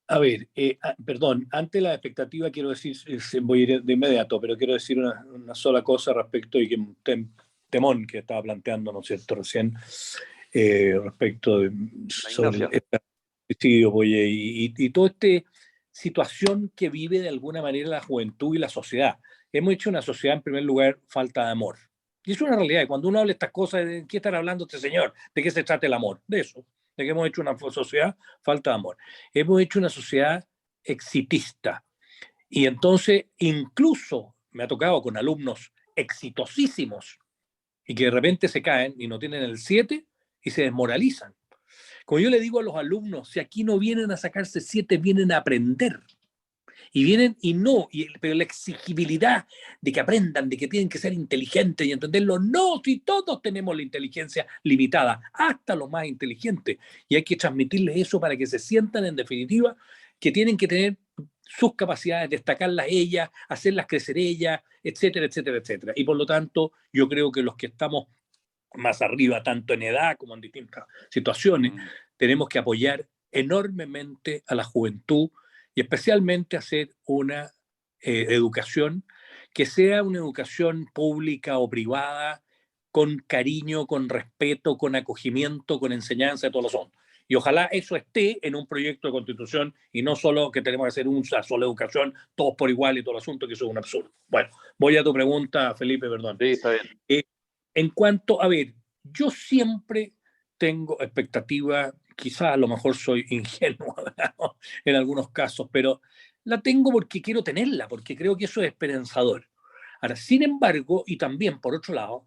A ver, perdón, ante la expectativa quiero decir, voy a ir de inmediato, pero quiero decir una sola cosa respecto y que un temón que estaba planteando, ¿no es cierto?, recién, respecto sobre el suicidio, oye, y toda esta situación que vive de alguna manera la juventud y la sociedad. Hemos hecho una sociedad, en primer lugar, falta de amor. Y es una realidad, y cuando uno habla de estas cosas, ¿de qué estará hablando este señor? ¿De qué se trata el amor? De eso. De que hemos hecho una sociedad falta de amor. Hemos hecho una sociedad exitista. Y entonces, incluso me ha tocado con alumnos exitosísimos y que de repente se caen y no tienen el 7 y se desmoralizan. Como yo le digo a los alumnos, si aquí no vienen a sacarse 7, vienen a aprender. Y vienen y no, pero la exigibilidad de que aprendan, de que tienen que ser inteligentes y entenderlo, no, si todos tenemos la inteligencia limitada, hasta los más inteligentes, y hay que transmitirles eso para que se sientan en definitiva que tienen que tener sus capacidades, destacarlas ellas, hacerlas crecer ellas, etcétera, etcétera, etcétera. Y por lo tanto, yo creo que los que estamos más arriba, tanto en edad como en distintas situaciones, tenemos que apoyar enormemente a la juventud y especialmente hacer una educación que sea una educación pública o privada, con cariño, con respeto, con acogimiento, con enseñanza de todos los hombres. Y ojalá eso esté en un proyecto de constitución y no solo que tenemos que hacer una sola educación, todos por igual y todo el asunto, que eso es un absurdo. Bueno, voy a tu pregunta, Felipe, perdón. Sí, está bien. En cuanto, a ver, yo siempre tengo expectativa, quizás a lo mejor soy ingenuo en algunos casos, pero la tengo porque quiero tenerla, porque creo que eso es esperanzador. Ahora, sin embargo, y también por otro lado,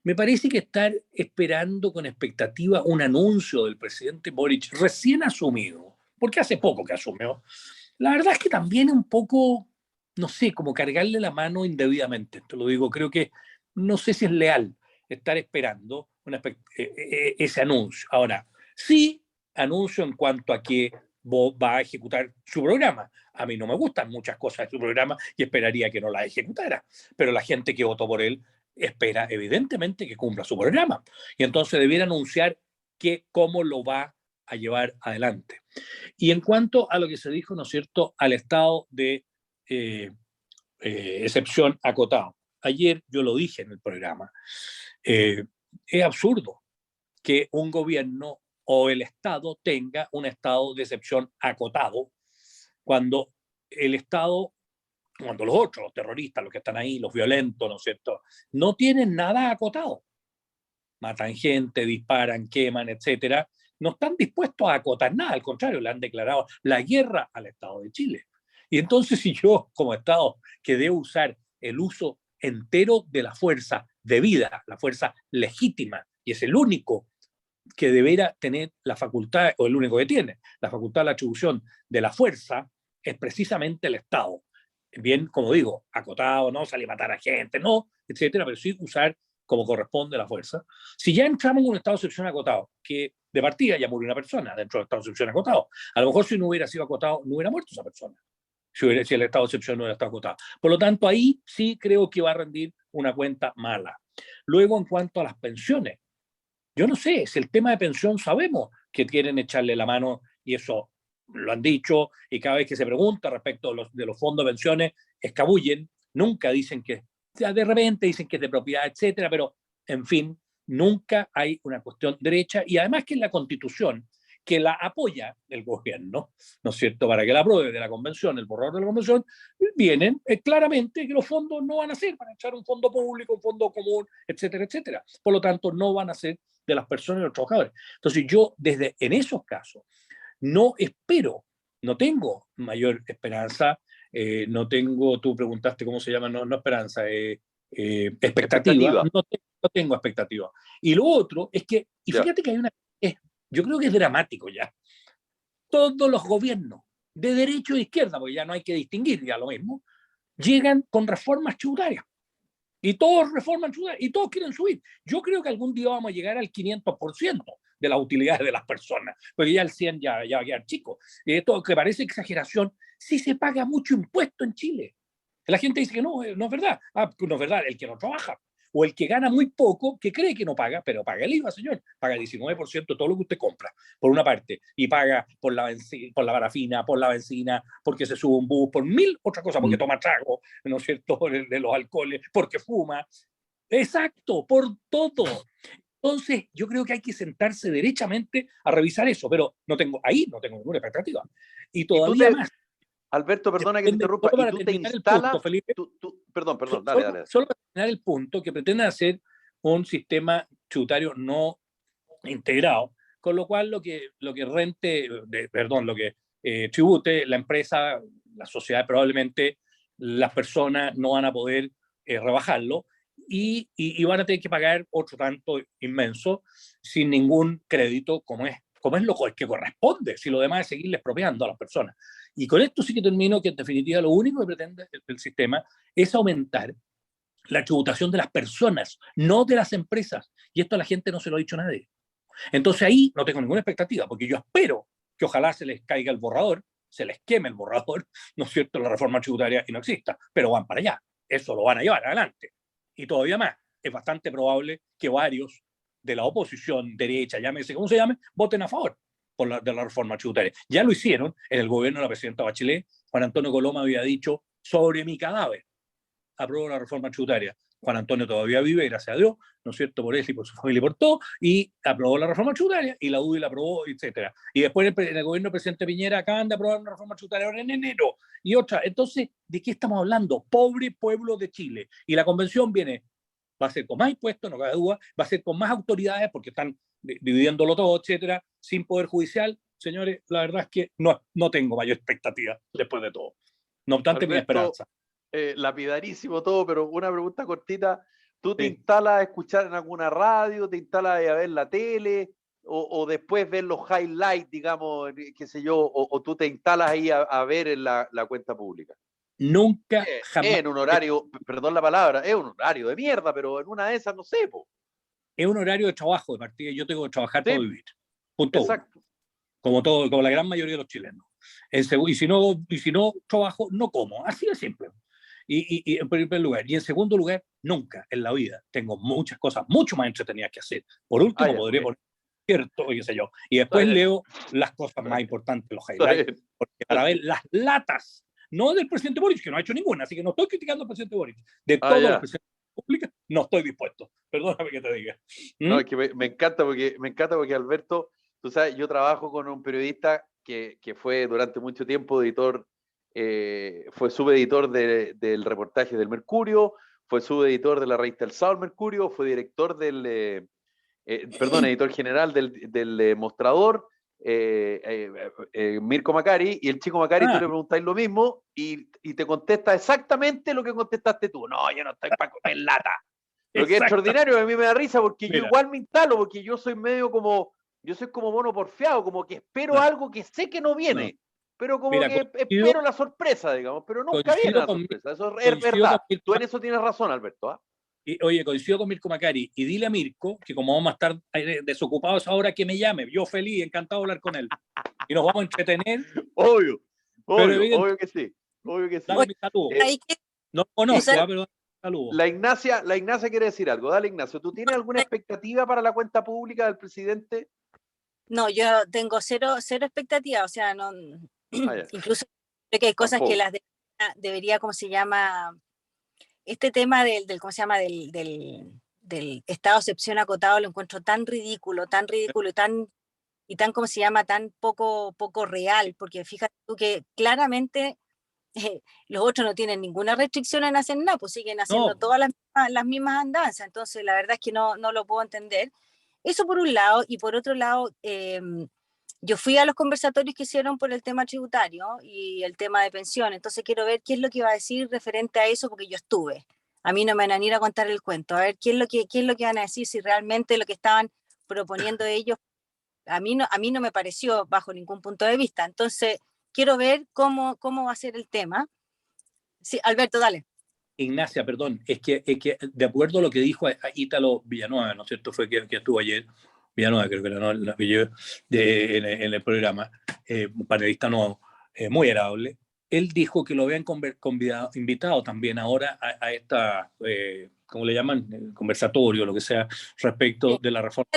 me parece que estar esperando con expectativa un anuncio del presidente Boric recién asumido, porque hace poco que asumió, la verdad es que también es un poco, no sé, como cargarle la mano indebidamente. Te lo digo, creo que no sé si es leal estar esperando ese anuncio. Ahora, sí, anuncio en cuanto a que va a ejecutar su programa. A mí no me gustan muchas cosas de su programa y esperaría que no las ejecutara, pero la gente que votó por él espera evidentemente que cumpla su programa y entonces debiera anunciar cómo lo va a llevar adelante. Y en cuanto a lo que se dijo, ¿no es cierto?, al estado de excepción acotado. Ayer yo lo dije en el programa, es absurdo que un gobierno o el Estado tenga un estado de excepción acotado cuando el Estado, cuando los otros, los terroristas, los que están ahí, los violentos, ¿no es cierto?, no tienen nada acotado. Matan gente, disparan, queman, etcétera. No están dispuestos a acotar nada, al contrario, le han declarado la guerra al Estado de Chile. Y entonces, si yo, como Estado, que debo usar el uso entero de la fuerza debida, la fuerza legítima, y es el único que deberá tener la facultad, o el único que tiene, la facultad de la atribución de la fuerza, es precisamente el Estado. Bien, como digo, acotado, no salir a matar a gente, no, etcétera, pero sí usar como corresponde la fuerza. Si ya entramos en un estado de excepción acotado, que de partida ya murió una persona dentro del estado de excepción acotado, a lo mejor si no hubiera sido acotado, no hubiera muerto esa persona, si el estado de excepción no hubiera estado acotado. Por lo tanto, ahí sí creo que va a rendir una cuenta mala. Luego, en cuanto a las pensiones, yo no sé, si el tema de pensión sabemos que quieren echarle la mano, y eso lo han dicho, y cada vez que se pregunta respecto de los fondos de pensiones, escabullen, nunca dicen que, de repente dicen que es de propiedad, etcétera, pero en fin, nunca hay una cuestión derecha, y además que en la Constitución, que la apoya el gobierno, ¿no es cierto?, para que la apruebe de la convención, el borrador de la convención, vienen claramente que los fondos no van a ser para echar un fondo público, un fondo común, etcétera, etcétera. Por lo tanto, no van a ser de las personas y los trabajadores. Entonces yo, en esos casos, no espero, no tengo mayor esperanza, no tengo, tú preguntaste cómo se llama, no esperanza, expectativa. No tengo expectativa. Y lo otro es que, y fíjate que hay yo creo que es dramático ya. Todos los gobiernos, de derecha o de izquierda, porque ya no hay que distinguir, ya lo mismo, llegan con reformas tributarias. Y todos reforman y todos quieren subir. Yo creo que algún día vamos a llegar al 500% de las utilidades de las personas, porque ya el 100 ya va a quedar chico. Esto que parece exageración, sí se paga mucho impuesto en Chile. La gente dice que no es verdad. No es verdad, el que no trabaja. O el que gana muy poco, que cree que no paga, pero paga el IVA, señor. Paga el 19% de todo lo que usted compra, por una parte. Y paga por la parafina, por la benzina, porque se sube un bus, por mil otras cosas, porque toma trago, ¿no es cierto?, de los alcoholes, porque fuma. Exacto, por todo. Entonces, yo creo que hay que sentarse derechamente a revisar eso, pero no tengo ninguna expectativa. Y todavía más. Alberto, perdona que te interrumpa. Solo para ¿Y tú te terminar instalas? el punto, Felipe, Perdón, dale. Solo para terminar el punto, que pretenden hacer un sistema tributario no integrado, con lo cual lo que tribute la empresa, la sociedad, probablemente las personas no van a poder rebajarlo y van a tener que pagar otro tanto inmenso sin ningún crédito, como es lo que corresponde, si lo demás es seguirles expropiando a las personas. Y con esto sí que termino, que en definitiva lo único que pretende el sistema es aumentar la tributación de las personas, no de las empresas. Y esto a la gente no se lo ha dicho nadie. Entonces ahí no tengo ninguna expectativa, porque yo espero que ojalá se les caiga el borrador, se les queme el borrador, ¿no es cierto?, la reforma tributaria y no exista, pero van para allá, eso lo van a llevar adelante. Y todavía más, es bastante probable que varios de la oposición, derecha, llámese como se llame, voten a favor. de la reforma tributaria. Ya lo hicieron en el gobierno de la presidenta Bachelet. Juan Antonio Coloma había dicho, sobre mi cadáver aprobó la reforma tributaria. Juan Antonio todavía vive, gracias a Dios, ¿no es cierto?, por él y por su familia y por todo, y aprobó la reforma tributaria, y la UDI la aprobó, etcétera. Y después en el gobierno del presidente Piñera acaban de aprobar una reforma tributaria ahora en enero, y otra. Entonces, ¿de qué estamos hablando? Pobre pueblo de Chile. Y la convención va a ser con más impuestos, no cabe duda, va a ser con más autoridades, porque están dividiéndolo todo, etcétera, sin poder judicial. Señores, la verdad es que no tengo mayor expectativa después de todo. No obstante, mi esperanza. Lapidarísimo todo, pero una pregunta cortita. ¿Tú te Sí. instalas a escuchar en alguna radio, te instalas a ver la tele, o después ver los highlights, digamos, qué sé yo, o tú te instalas ahí a ver en la cuenta pública? Nunca, jamás. En un horario, perdón la palabra, es un horario de mierda, pero en una de esas, no sé, po. Es un horario de trabajo de partida. Yo tengo que trabajar Sí. para vivir. Punto Exacto. Uno. Como la gran mayoría de los chilenos. Y si no trabajo, no como. Así de simple. Y en primer lugar. Y en segundo lugar, nunca en la vida tengo muchas cosas mucho más entretenidas que hacer. Por último, podría poner cierto, qué sé yo. Y después leo las cosas más importantes, los highlights, porque para ver las latas, no del presidente Boric, que no ha hecho ninguna, así que no estoy criticando al presidente Boric, de todos los presidentes de la República, no estoy dispuesto. Perdóname que te diga. No, es que me encanta porque Alberto, tú sabes, yo trabajo con un periodista que fue durante mucho tiempo editor, fue subeditor del reportaje del Mercurio, fue subeditor de la revista El Sábado Mercurio, fue director editor general del Mostrador, Mirko Macari, y el chico Macari, tú le preguntáis lo mismo y te contesta exactamente lo que contestaste tú. No, yo no estoy para comer lata. Lo que es extraordinario, a mí me da risa porque yo igual me instalo, porque yo soy como mono porfiado, como que espero algo que sé que no viene, pero como que espero la sorpresa, digamos, pero nunca viene la sorpresa, eso es verdad. Tú en eso tienes razón, Alberto, ¿ah? Y, oye, coincido con Mirko Macari, y dile a Mirko que como vamos a estar desocupados ahora, que me llame, yo feliz, encantado de hablar con él, y nos vamos a entretener. Obvio que sí, obvio que sí. Dale mi saludo. No conozco, pero saludo. La Ignacia quiere decir algo. Dale, Ignacio, ¿tú tienes alguna expectativa para la cuenta pública del presidente? No, yo tengo cero expectativa, o sea, no, incluso creo que hay cosas que las debería, ¿cómo se llama? Este tema del ¿cómo se llama? Del estado de excepción acotado lo encuentro tan ridículo y tan, ¿cómo se llama? Tan poco real, porque fíjate tú que claramente los otros no tienen ninguna restricción en hacer nada, pues siguen haciendo todas las mismas andanzas, entonces la verdad es que no lo puedo entender. Eso por un lado, y por otro lado, yo fui a los conversatorios que hicieron por el tema tributario y el tema de pensión, entonces quiero ver qué es lo que va a decir referente a eso, porque yo estuve. A mí no me van a ir a contar el cuento, a ver qué es lo que van a decir, si realmente lo que estaban proponiendo ellos, a mí no me pareció bajo ningún punto de vista. Entonces, quiero ver cómo va a ser el tema. Sí, Alberto, dale. Ignacia, perdón, es que de acuerdo a lo que dijo a Ítalo Villanueva, ¿no es cierto? Fue que estuvo ayer, Villanueva creo que era, ¿no? La pillé en el programa, un panelista nuevo, muy agradable. Él dijo que lo habían invitado también ahora a esta, ¿cómo le llaman? Conversatorio, lo que sea, respecto de la reforma.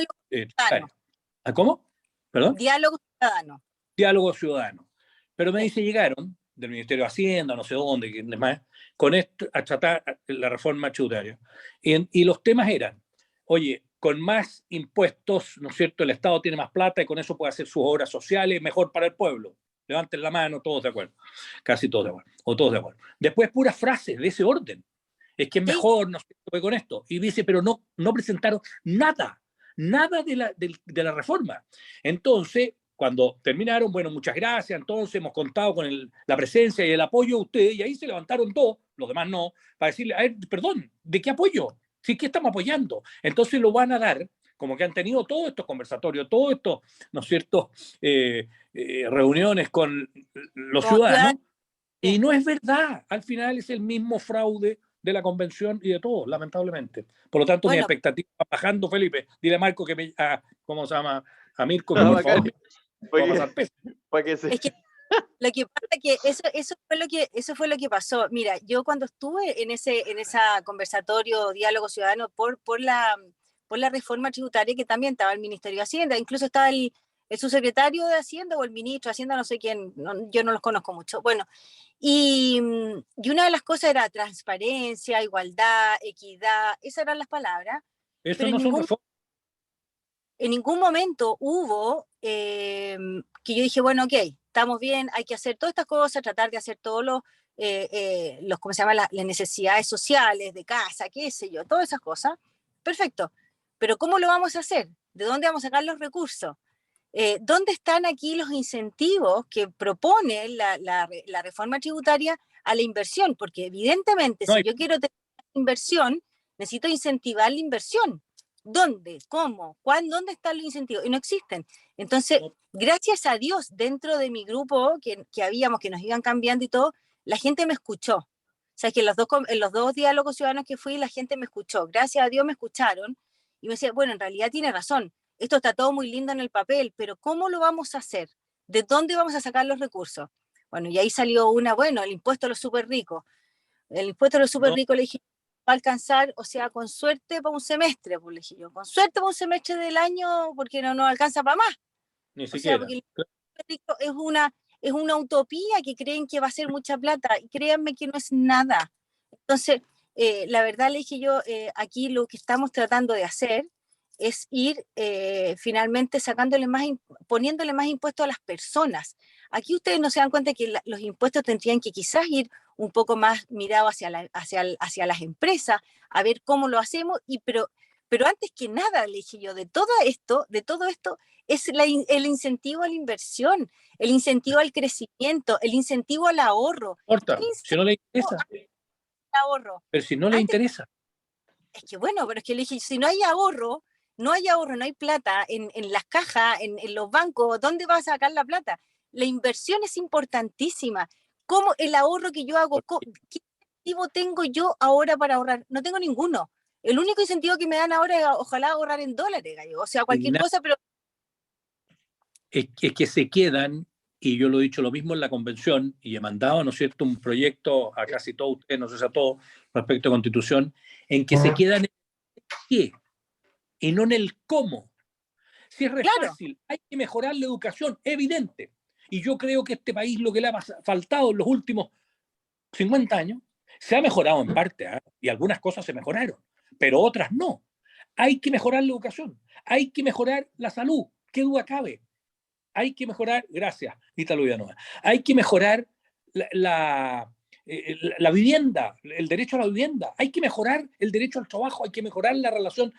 ¿Cómo? ¿Perdón? Diálogo ciudadano. Diálogo ciudadano. Pero me dice, llegaron del Ministerio de Hacienda, no sé dónde, y demás, con esto a tratar la reforma tributaria. Y los temas eran, oye, con más impuestos, ¿no es cierto?, el Estado tiene más plata y con eso puede hacer sus obras sociales mejor para el pueblo. Levanten la mano, todos de acuerdo. Casi todos de acuerdo. O todos de acuerdo. Después puras frases de ese orden. Es que es mejor, no sé qué con esto. Y dice, pero no presentaron nada de la reforma. Entonces, cuando terminaron, bueno, muchas gracias, entonces hemos contado con la presencia y el apoyo de ustedes, y ahí se levantaron todos, los demás no, para decirle, a ver, perdón, ¿de qué apoyo? ¿Sí, qué estamos apoyando? Entonces lo van a dar, como que han tenido todos estos conversatorios, todos estos, ¿no es cierto?, reuniones con los ciudadanos, y no es verdad, al final es el mismo fraude de la convención y de todo, lamentablemente. Por lo tanto, mi expectativa va bajando, Felipe. Dile a Marco que ¿cómo se llama? A Mirko que por favor Es que lo que pasa es que eso fue lo que pasó. Mira, yo cuando estuve en ese conversatorio, diálogo ciudadano por la reforma tributaria, que también estaba el Ministerio de Hacienda, incluso estaba el el subsecretario de Hacienda o el ministro de Hacienda, no sé quién, yo no los conozco mucho. Bueno, y una de las cosas era transparencia, igualdad, equidad, esas eran las palabras, Eso pero no son reformas. en ningún momento hubo que yo dije, bueno, ok, estamos bien, hay que hacer todas estas cosas, tratar de hacer todos los ¿cómo se llama? Las necesidades sociales de casa, qué sé yo, todas esas cosas. Perfecto. Pero ¿cómo lo vamos a hacer? ¿De dónde vamos a sacar los recursos? ¿Dónde están aquí los incentivos que propone la reforma tributaria a la inversión? Porque evidentemente, No si hay. yo quiero tener inversión, necesito incentivar la inversión. ¿Dónde? ¿Cómo? ¿Cuándo? ¿Dónde están los incentivos? Y no existen. Entonces, gracias a Dios, dentro de mi grupo que habíamos, que nos iban cambiando y todo, la gente me escuchó. O sea, que en los dos diálogos ciudadanos que fui, la gente me escuchó. Gracias a Dios me escucharon y me decía, bueno, en realidad tiene razón. Esto está todo muy lindo en el papel, pero ¿cómo lo vamos a hacer? ¿De dónde vamos a sacar los recursos? Bueno, y ahí salió bueno, el impuesto a los súper ricos. El impuesto a los súper ricos, le dije, va a alcanzar, o sea, con suerte para un semestre, pues le dije yo, con suerte para un semestre del año, porque no nos alcanza para más. Ni O siquiera. sea, porque el súper rico es una utopía que creen que va a ser mucha plata, y créanme que no es nada. Entonces, la verdad le dije yo, aquí lo que estamos tratando de hacer es ir finalmente poniéndole más impuestos a las personas. Aquí ustedes no se dan cuenta que los impuestos tendrían que quizás ir un poco más mirados hacia las empresas, a ver cómo lo hacemos, pero antes que nada, le dije yo, de todo esto es el incentivo a la inversión, el incentivo al crecimiento, el incentivo al ahorro. No importa, si no le interesa. Ahorro. Pero si no le interesa. Es que bueno, pero es que le dije, si no hay ahorro, no hay plata en las cajas, en los bancos, ¿dónde vas a sacar la plata? La inversión es importantísima. ¿Cómo el ahorro que yo hago? ¿Qué incentivo tengo yo ahora para ahorrar? No tengo ninguno. El único incentivo que me dan ahora es ojalá ahorrar en dólares, gallo. O sea, cualquier cosa, pero... Es que se quedan, y yo lo he dicho lo mismo en la convención, y he mandado, ¿no es cierto?, un proyecto a casi todos ustedes, no sé si a todos, respecto a Constitución, en que se quedan en el qué y no en el cómo. Si es fácil, hay que mejorar la educación, evidente. Y yo creo que este país lo que le ha faltado en los últimos 50 años, se ha mejorado en parte, y algunas cosas se mejoraron, pero otras no. Hay que mejorar la educación, hay que mejorar la salud, qué duda cabe. Hay que mejorar, gracias, Ítalo Villanueva, hay que mejorar la vivienda, el derecho a la vivienda, hay que mejorar el derecho al trabajo, hay que mejorar la relación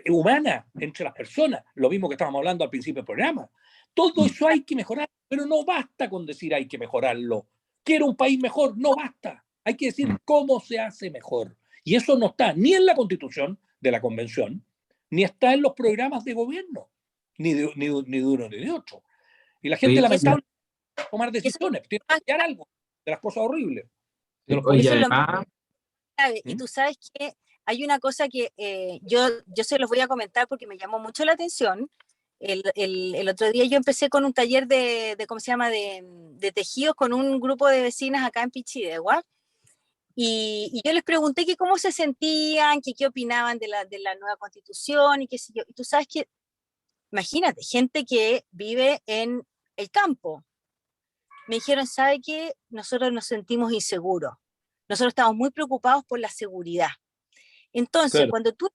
humana entre las personas, lo mismo que estábamos hablando al principio del programa. Todo eso hay que mejorar, pero no basta con decir hay que mejorarlo. Quiero un país mejor, no basta. Hay que decir cómo se hace mejor. Y eso no está ni en la Constitución de la Convención, ni está en los programas de gobierno, ni de uno ni de otro. Y la gente lamentable tomar decisiones, tiene que cambiar algo de las cosas horribles. Y tú sabes que hay una cosa que yo se los voy a comentar porque me llamó mucho la atención. El otro día yo empecé con un taller de ¿cómo se llama?, de tejidos con un grupo de vecinas acá en Pichidegua. Y yo les pregunté que cómo se sentían, que qué opinaban de la nueva constitución y qué sé yo. Y tú sabes que, imagínate, gente que vive en el campo. Me dijeron, ¿sabe qué? Nosotros nos sentimos inseguros. Nosotros estamos muy preocupados por la seguridad. Entonces, cuando tú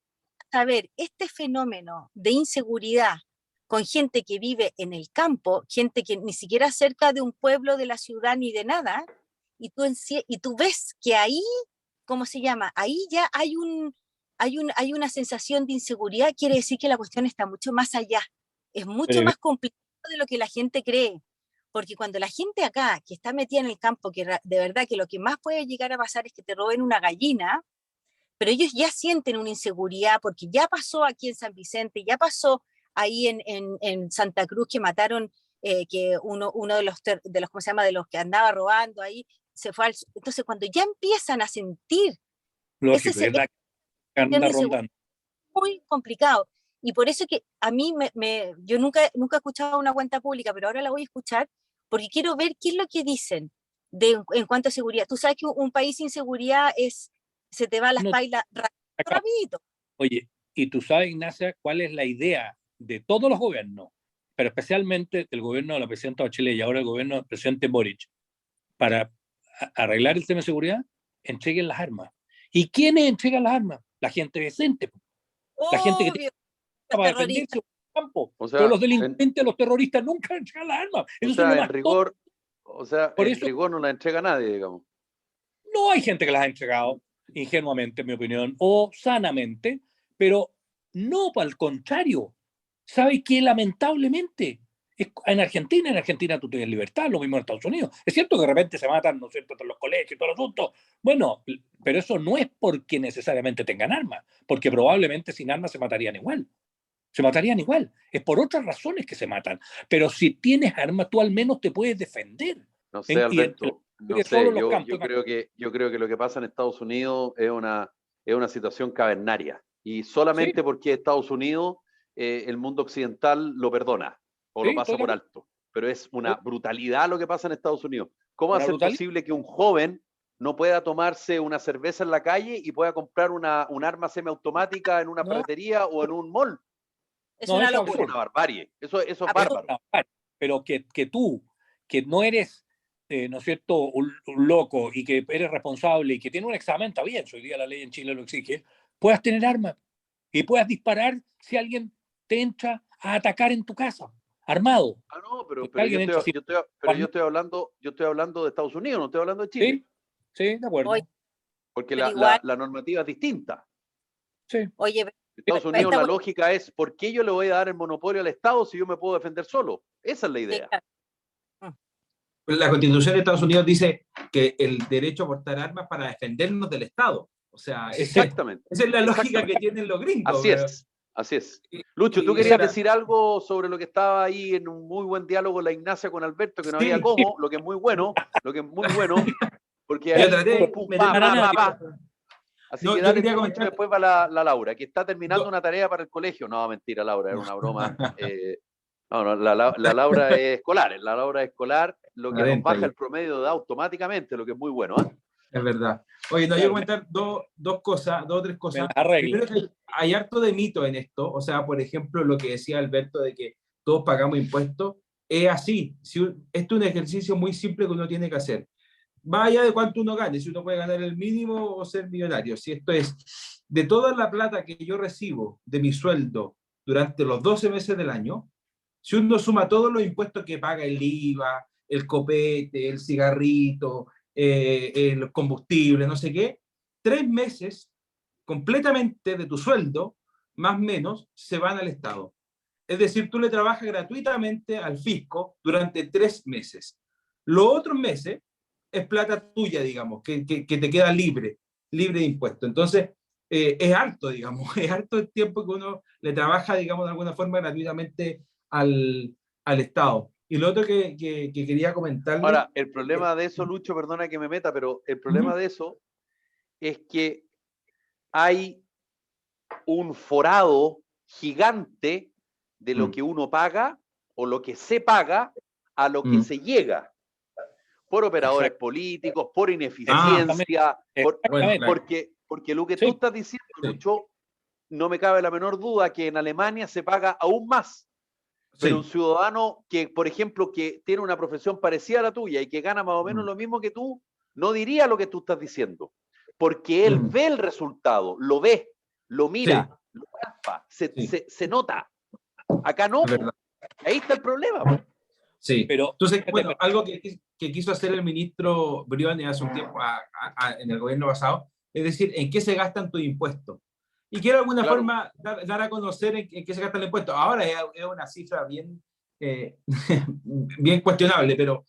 vas a ver este fenómeno de inseguridad con gente que vive en el campo, gente que ni siquiera cerca de un pueblo, de la ciudad, ni de nada, y tú ves que ahí, ¿cómo se llama? Ahí ya hay una sensación de inseguridad, quiere decir que la cuestión está mucho más allá. Es mucho más complicado de lo que la gente cree. Porque cuando la gente acá, que está metida en el campo, que de verdad que lo que más puede llegar a pasar es que te roben una gallina, pero ellos ya sienten una inseguridad porque ya pasó aquí en San Vicente, ya pasó ahí en Santa Cruz que mataron, que uno de los, ¿cómo se llama?, de los que andaba robando ahí, se fue entonces cuando ya empiezan a sentir lógico, ese muy complicado. Y por eso que a mí yo nunca he escuchado una cuenta pública, pero ahora la voy a escuchar porque quiero ver qué es lo que dicen en cuanto a seguridad. Tú sabes que un país sin seguridad se te va a la espalda rapidito. Oye, y tú sabes, Ignacia, cuál es la idea de todos los gobiernos, pero especialmente del gobierno de la presidenta Bachelet y ahora el gobierno del presidente Boric, para arreglar el tema de seguridad, entreguen las armas. ¿Y quiénes entregan las armas? La gente decente, la gente que tiene Obvio, los para terroristas. defenderse en el campo. O sea, Pero los delincuentes, los terroristas nunca entregan las armas. o Esos son sea, los en más rigor, o sea, Por en eso- rigor no la entrega nadie, digamos. No hay gente que las ha entregado ingenuamente, en mi opinión, o sanamente, pero no, al contrario. ¿Sabes qué? Lamentablemente, en Argentina tú tienes libertad, lo mismo en Estados Unidos. Es cierto que de repente se matan, ¿no es cierto?, en los colegios y todo el asunto. Bueno, pero eso no es porque necesariamente tengan armas, porque probablemente sin armas se matarían igual. Se matarían igual. Es por otras razones que se matan. Pero si tienes armas, tú al menos te puedes defender. No sé, Alberto, no sé, solo los yo campos. creo que lo que pasa en Estados Unidos es una situación cavernaria. Y solamente Sí. porque Estados Unidos, el mundo occidental lo perdona o Sí, lo pasa estoy de por acuerdo. alto. Pero es una brutalidad lo que pasa en Estados Unidos. ¿Cómo va a Una ser brutalidad. posible que un joven no pueda tomarse una cerveza en la calle y pueda comprar un arma semiautomática en una No. ferretería o en un mall? Es No, una eso es Es locura. una barbarie. Eso es Absurdo. bárbaro. Pero que tú, que no eres, ¿no es cierto?, un loco y que eres responsable y que tiene un examen, está bien, hoy día la ley en Chile lo exige, puedas tener armas y puedas disparar si alguien te entra a atacar en tu casa, armado. Ah, no, pero Porque alguien entra así. yo estoy hablando de Estados Unidos, no estoy hablando de Chile. Sí, sí, de acuerdo. Oye, Porque pero igual- la normativa es distinta. Sí. Oye, En Estados pero Unidos esta la cuestión- lógica es, ¿por qué yo le voy a dar el monopolio al Estado si yo me puedo defender solo? Esa es la idea. claro. La Constitución de Estados Unidos dice que el derecho a portar armas para defendernos del Estado. O sea, Exactamente. esa es la lógica Exactamente. que tienen los gringos. Así es, así es. Lucho, ¿tú y querías esa- decir algo sobre lo que estaba ahí en un muy buen diálogo la Ignacia con Alberto, que no Sí. había cómo, lo que es muy bueno, porque Yo ahí traté de pum, pum, meter pa, para pa, nada. pa, pa. Así No, que yo dale quería tú, Lucho, comentar- después va la Laura, que está terminando No. una tarea para el colegio. No, mentira, Laura, era una broma. No, la Laura es escolar, lo que nos Adentro, baja ya. el promedio de edad automáticamente, lo que es muy bueno. ¿Eh? Es verdad. Oye, no, yo Claro. voy a comentar dos o tres Me cosas. las arreglo. Primero que hay harto de mito en esto. O sea, por ejemplo, lo que decía Alberto de que todos pagamos impuestos. Es así. Esto es un ejercicio muy simple que uno tiene que hacer. Va allá de cuánto uno gane, si uno puede ganar el mínimo o ser millonario. Si esto es de toda la plata que yo recibo de mi sueldo durante los 12 meses del año, si uno suma todos los impuestos que paga el IVA, el copete, el cigarrito, el combustible, no sé qué, 3 meses completamente de tu sueldo, más o menos, se van al Estado. Es decir, tú le trabajas gratuitamente al fisco durante 3 meses. Los otros meses es plata tuya, digamos, que te queda libre de impuestos. Entonces, es harto, digamos, es harto el tiempo que uno le trabaja, digamos, de alguna forma gratuitamente al Estado. Y lo otro que quería comentarle... Ahora, el problema de eso, Lucho, perdona que me meta, pero el problema de eso es que hay un forado gigante de lo que uno paga o lo que se paga a lo que se llega. Por operadores políticos, por ineficiencia, Exactamente. porque lo que Sí. tú estás diciendo, Lucho, no me cabe la menor duda que en Alemania se paga aún más. Pero un ciudadano que, por ejemplo, que tiene una profesión parecida a la tuya y que gana más o menos lo mismo que tú, no diría lo que tú estás diciendo. Porque él ve el resultado, lo ve, lo mira, lo palpa, se nota. Acá no. Ahí está el problema. Sí, Pero, entonces, bueno, algo que quiso hacer el ministro Briones hace un tiempo en el gobierno pasado, es decir, en qué se gastan tus impuestos. Y quiero de alguna forma dar a conocer en qué se gastan los impuestos. Ahora es una cifra bien, bien cuestionable, pero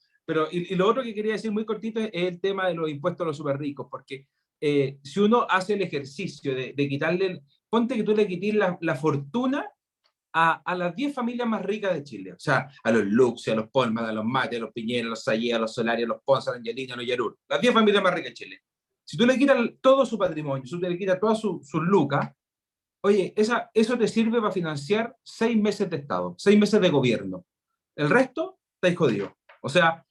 y lo otro que quería decir muy cortito es el tema de los impuestos a los súper ricos, porque si uno hace el ejercicio de quitarle, ponte que tú le quites la fortuna a las 10 familias más ricas de Chile, o sea, a los Luxe, a los Polman, a los Mate, a los Piñera, a los Sayé, a los Solari, a los Ponce, a los Angelina, a los Yarur, las 10 familias más ricas de Chile. Si tú le quitas todo su patrimonio, si tú le quitas todas sus lucas, oye, eso te sirve para financiar 6 meses de Estado, 6 meses de gobierno. El resto, estáis jodidos. O sea,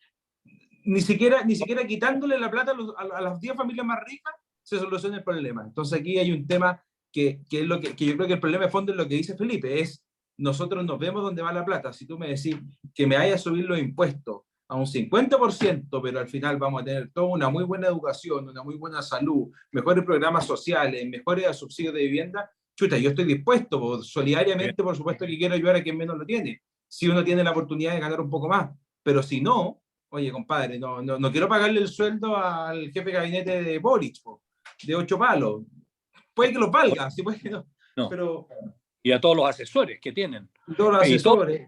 ni siquiera quitándole la plata a las 10 familias más ricas se soluciona el problema. Entonces aquí hay un tema que es lo que yo creo que el problema de fondo es lo que dice Felipe, es nosotros nos vemos dónde va la plata. Si tú me decís que me vaya a subir los impuestos a un 50%, pero al final vamos a tener toda una muy buena educación, una muy buena salud, mejores programas sociales, mejores subsidios de vivienda, chuta, yo estoy dispuesto, solidariamente, por supuesto que quiero ayudar a quien menos lo tiene, si uno tiene la oportunidad de ganar un poco más, pero si no, oye, compadre, no quiero pagarle el sueldo al jefe de gabinete de Boric, de 8 palos, puede que lo valga, sí, puede que no, No. pero... Y a todos los asesores que tienen. Todos los asesores.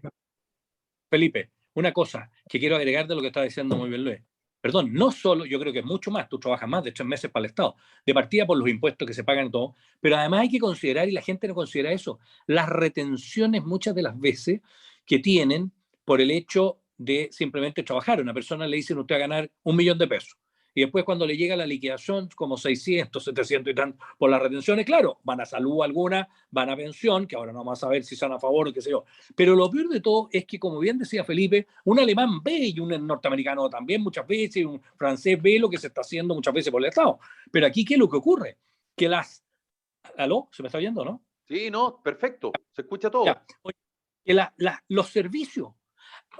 Felipe, una cosa que quiero agregar de lo que está diciendo muy bien Luis. Perdón, no solo, yo creo que es mucho más, tú trabajas más de 3 meses para el Estado, de partida por los impuestos que se pagan y todo, pero además hay que considerar, y la gente no considera eso, las retenciones muchas de las veces que tienen por el hecho de simplemente trabajar. Una persona le dicen usted va a ganar 1 millón de pesos. Y después cuando le llega la liquidación, como 600, 700 y tanto por las retenciones, claro, van a salud alguna, van a pensión, que ahora no vamos a saber si son a favor o qué sé yo. Pero lo peor de todo es que, como bien decía Felipe, un alemán ve y un norteamericano también muchas veces, un francés ve lo que se está haciendo muchas veces por el Estado. Pero aquí, ¿qué es lo que ocurre? Que las... ¿Aló? ¿Se me está oyendo, no? Sí, no, perfecto, se escucha todo. Ya. Que los servicios,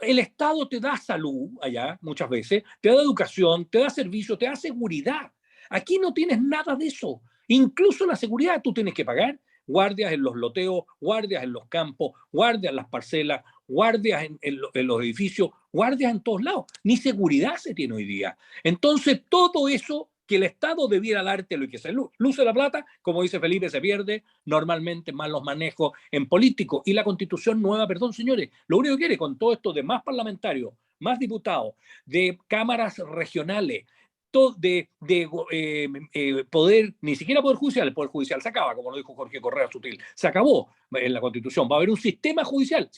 el Estado te da salud allá muchas veces, te da educación, te da servicio, te da seguridad. Aquí no tienes nada de eso. Incluso la seguridad tú tienes que pagar guardias en los loteos, guardias en los campos, guardias en las parcelas, guardias en los edificios, guardias en todos lados. Ni seguridad se tiene hoy día. Entonces todo eso que el Estado debiera dártelo y que se luce la plata, como dice Felipe, se pierde normalmente más los manejos en político. Y la Constitución nueva, perdón señores, lo único que quiere con todo esto de más parlamentarios, más diputados, de cámaras regionales, de poder, ni siquiera el poder judicial se acaba, como lo dijo Jorge Correa Sutil, se acabó en la Constitución. Va a haber un sistema judicial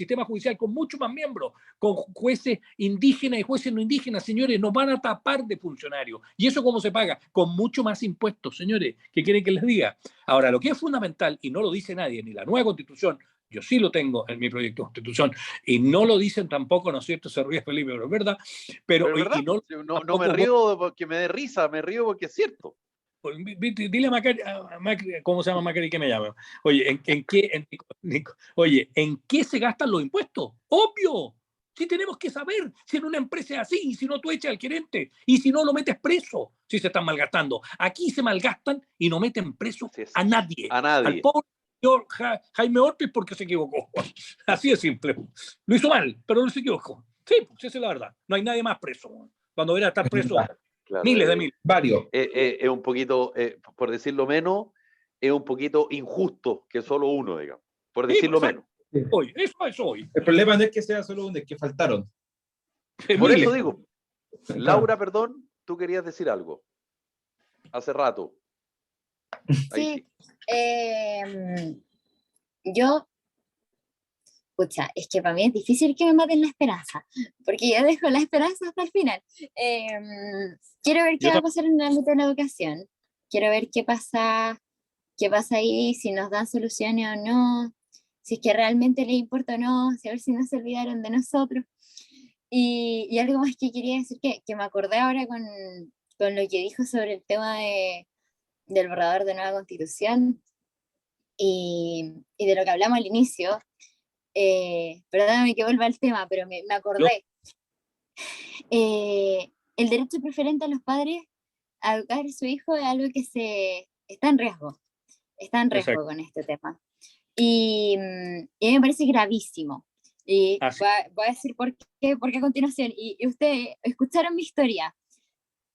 con muchos más miembros, con jueces indígenas y jueces no indígenas, señores, nos van a tapar de funcionarios. ¿Y eso cómo se paga? Con mucho más impuestos, señores. ¿Qué quieren que les diga? Ahora, lo que es fundamental, y no lo dice nadie, ni la nueva Constitución, yo sí lo tengo en mi proyecto de Constitución, y no lo dicen tampoco, ¿no es cierto? Se ríe Felipe, pero es verdad. Pero ¿verdad? Y no me río porque me dé risa, me río porque es cierto. Dile a Macri, ¿cómo se llama Macri que me llama? Oye, ¿en qué se gastan los impuestos? Obvio. Si tenemos que saber si en una empresa es así, y si no tú echas al gerente, y si no lo metes preso, si se están malgastando. Aquí se malgastan y no meten preso a nadie. A nadie. Al pobre Jaime Ortiz porque se equivocó. Así de simple. Lo hizo mal, pero no se equivocó. Sí, pues esa es la verdad. No hay nadie más preso. Cuando era estar preso, claro, miles de miles. Varios. Es un poquito, por decirlo menos, es un poquito injusto que solo uno, digamos. Por decirlo menos. Hoy, eso hoy. El problema no es que sea solo uno, es que faltaron. Por eso digo. Laura, perdón, tú querías decir algo. Hace rato. Sí. Yo, pucha, es que para mí es difícil que me maten la esperanza, porque yo dejo la esperanza hasta el final. Quiero ver qué va a pasar en el ámbito de la educación. Quiero ver qué pasa ahí, si nos dan soluciones o no, si es que realmente les importa o no, si a ver si no se olvidaron de nosotros. Y algo más que quería decir que me acordé ahora con lo que dijo sobre el tema del borrador de nueva constitución y de lo que hablamos al inicio. Perdóname que vuelva al tema, pero me acordé. El derecho preferente a los padres a educar a su hijo es algo que está en riesgo. Está en riesgo con este tema. Y me parece gravísimo. Y voy a decir por qué a continuación. Y ustedes escucharon mi historia.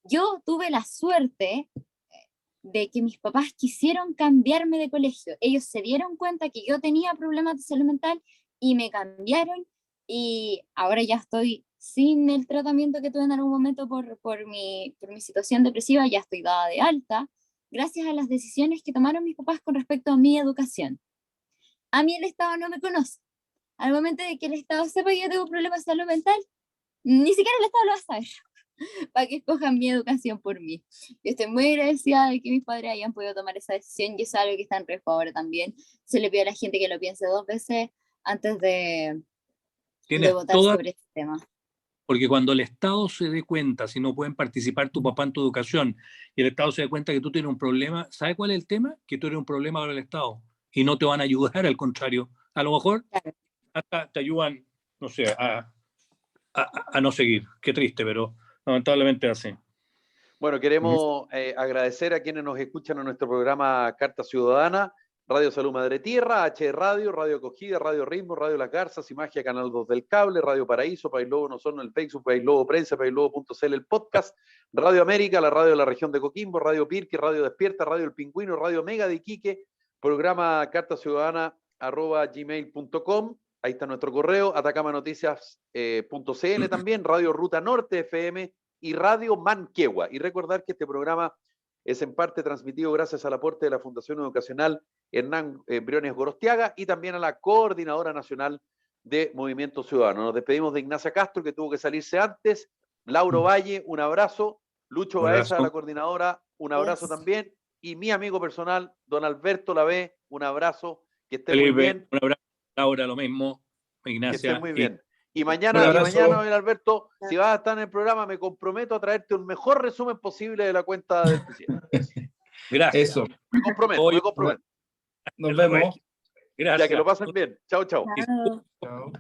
Yo tuve la suerte de que mis papás quisieron cambiarme de colegio. Ellos se dieron cuenta que yo tenía problemas de salud mental y me cambiaron, y ahora ya estoy sin el tratamiento que tuve en algún momento por mi situación depresiva, ya estoy dada de alta, gracias a las decisiones que tomaron mis papás con respecto a mi educación. A mí el Estado no me conoce. Al momento de que el Estado sepa que yo tengo problemas de salud mental, ni siquiera el Estado lo va a saber, para que escojan mi educación por mí. Yo estoy muy agradecida de que mis padres hayan podido tomar esa decisión, y eso es algo que está en riesgo ahora también. Se le pide a la gente que lo piense 2 veces antes de votar sobre este tema. Porque cuando el Estado se dé cuenta, si no pueden participar tu papá en tu educación, y el Estado se dé cuenta que tú tienes un problema, ¿sabe cuál es el tema? Que tú eres un problema para el Estado, y no te van a ayudar, al contrario. A lo mejor hasta te ayudan, no sé, a no seguir. Qué triste, pero lamentablemente es así. Bueno, queremos agradecer a quienes nos escuchan en nuestro programa Carta Ciudadana, Radio Salud Madre Tierra, H Radio, Radio Acogida, Radio Ritmo, Radio Las Garzas, Imagia, Canal 2 del Cable, Radio Paraíso, País Lobo No Son, el Facebook, País Lobo Prensa, paislobo.cl, el podcast, Radio América, la radio de la región de Coquimbo, Radio Pirque, Radio Despierta, Radio El Pingüino, Radio Mega de Iquique, programa cartaciudadana@gmail.com. Ahí está nuestro correo, atacamanoticias.cl también, Radio Ruta Norte FM y Radio Manquehua. Y recordar que este programa es en parte transmitido gracias al aporte de la Fundación Educacional Hernán Briones Gorostiaga y también a la Coordinadora Nacional de Movimiento Ciudadano. Nos despedimos de Ignacia Castro, que tuvo que salirse antes. Lauro Valle, un abrazo. Lucho Baeza, la coordinadora, un abrazo también. Y mi amigo personal, don Alberto Lavé, un abrazo. Que esté muy bien. Un abrazo, Laura, lo mismo. Ignacia. Que esté muy bien. Y mañana, don Alberto, si vas a estar en el programa, me comprometo a traerte un mejor resumen posible de la cuenta del presidente. Gracias. Eso. Me comprometo. Nos vemos. Gracias. Ya que lo pasen bien. Chao, chao. Chao. Chao.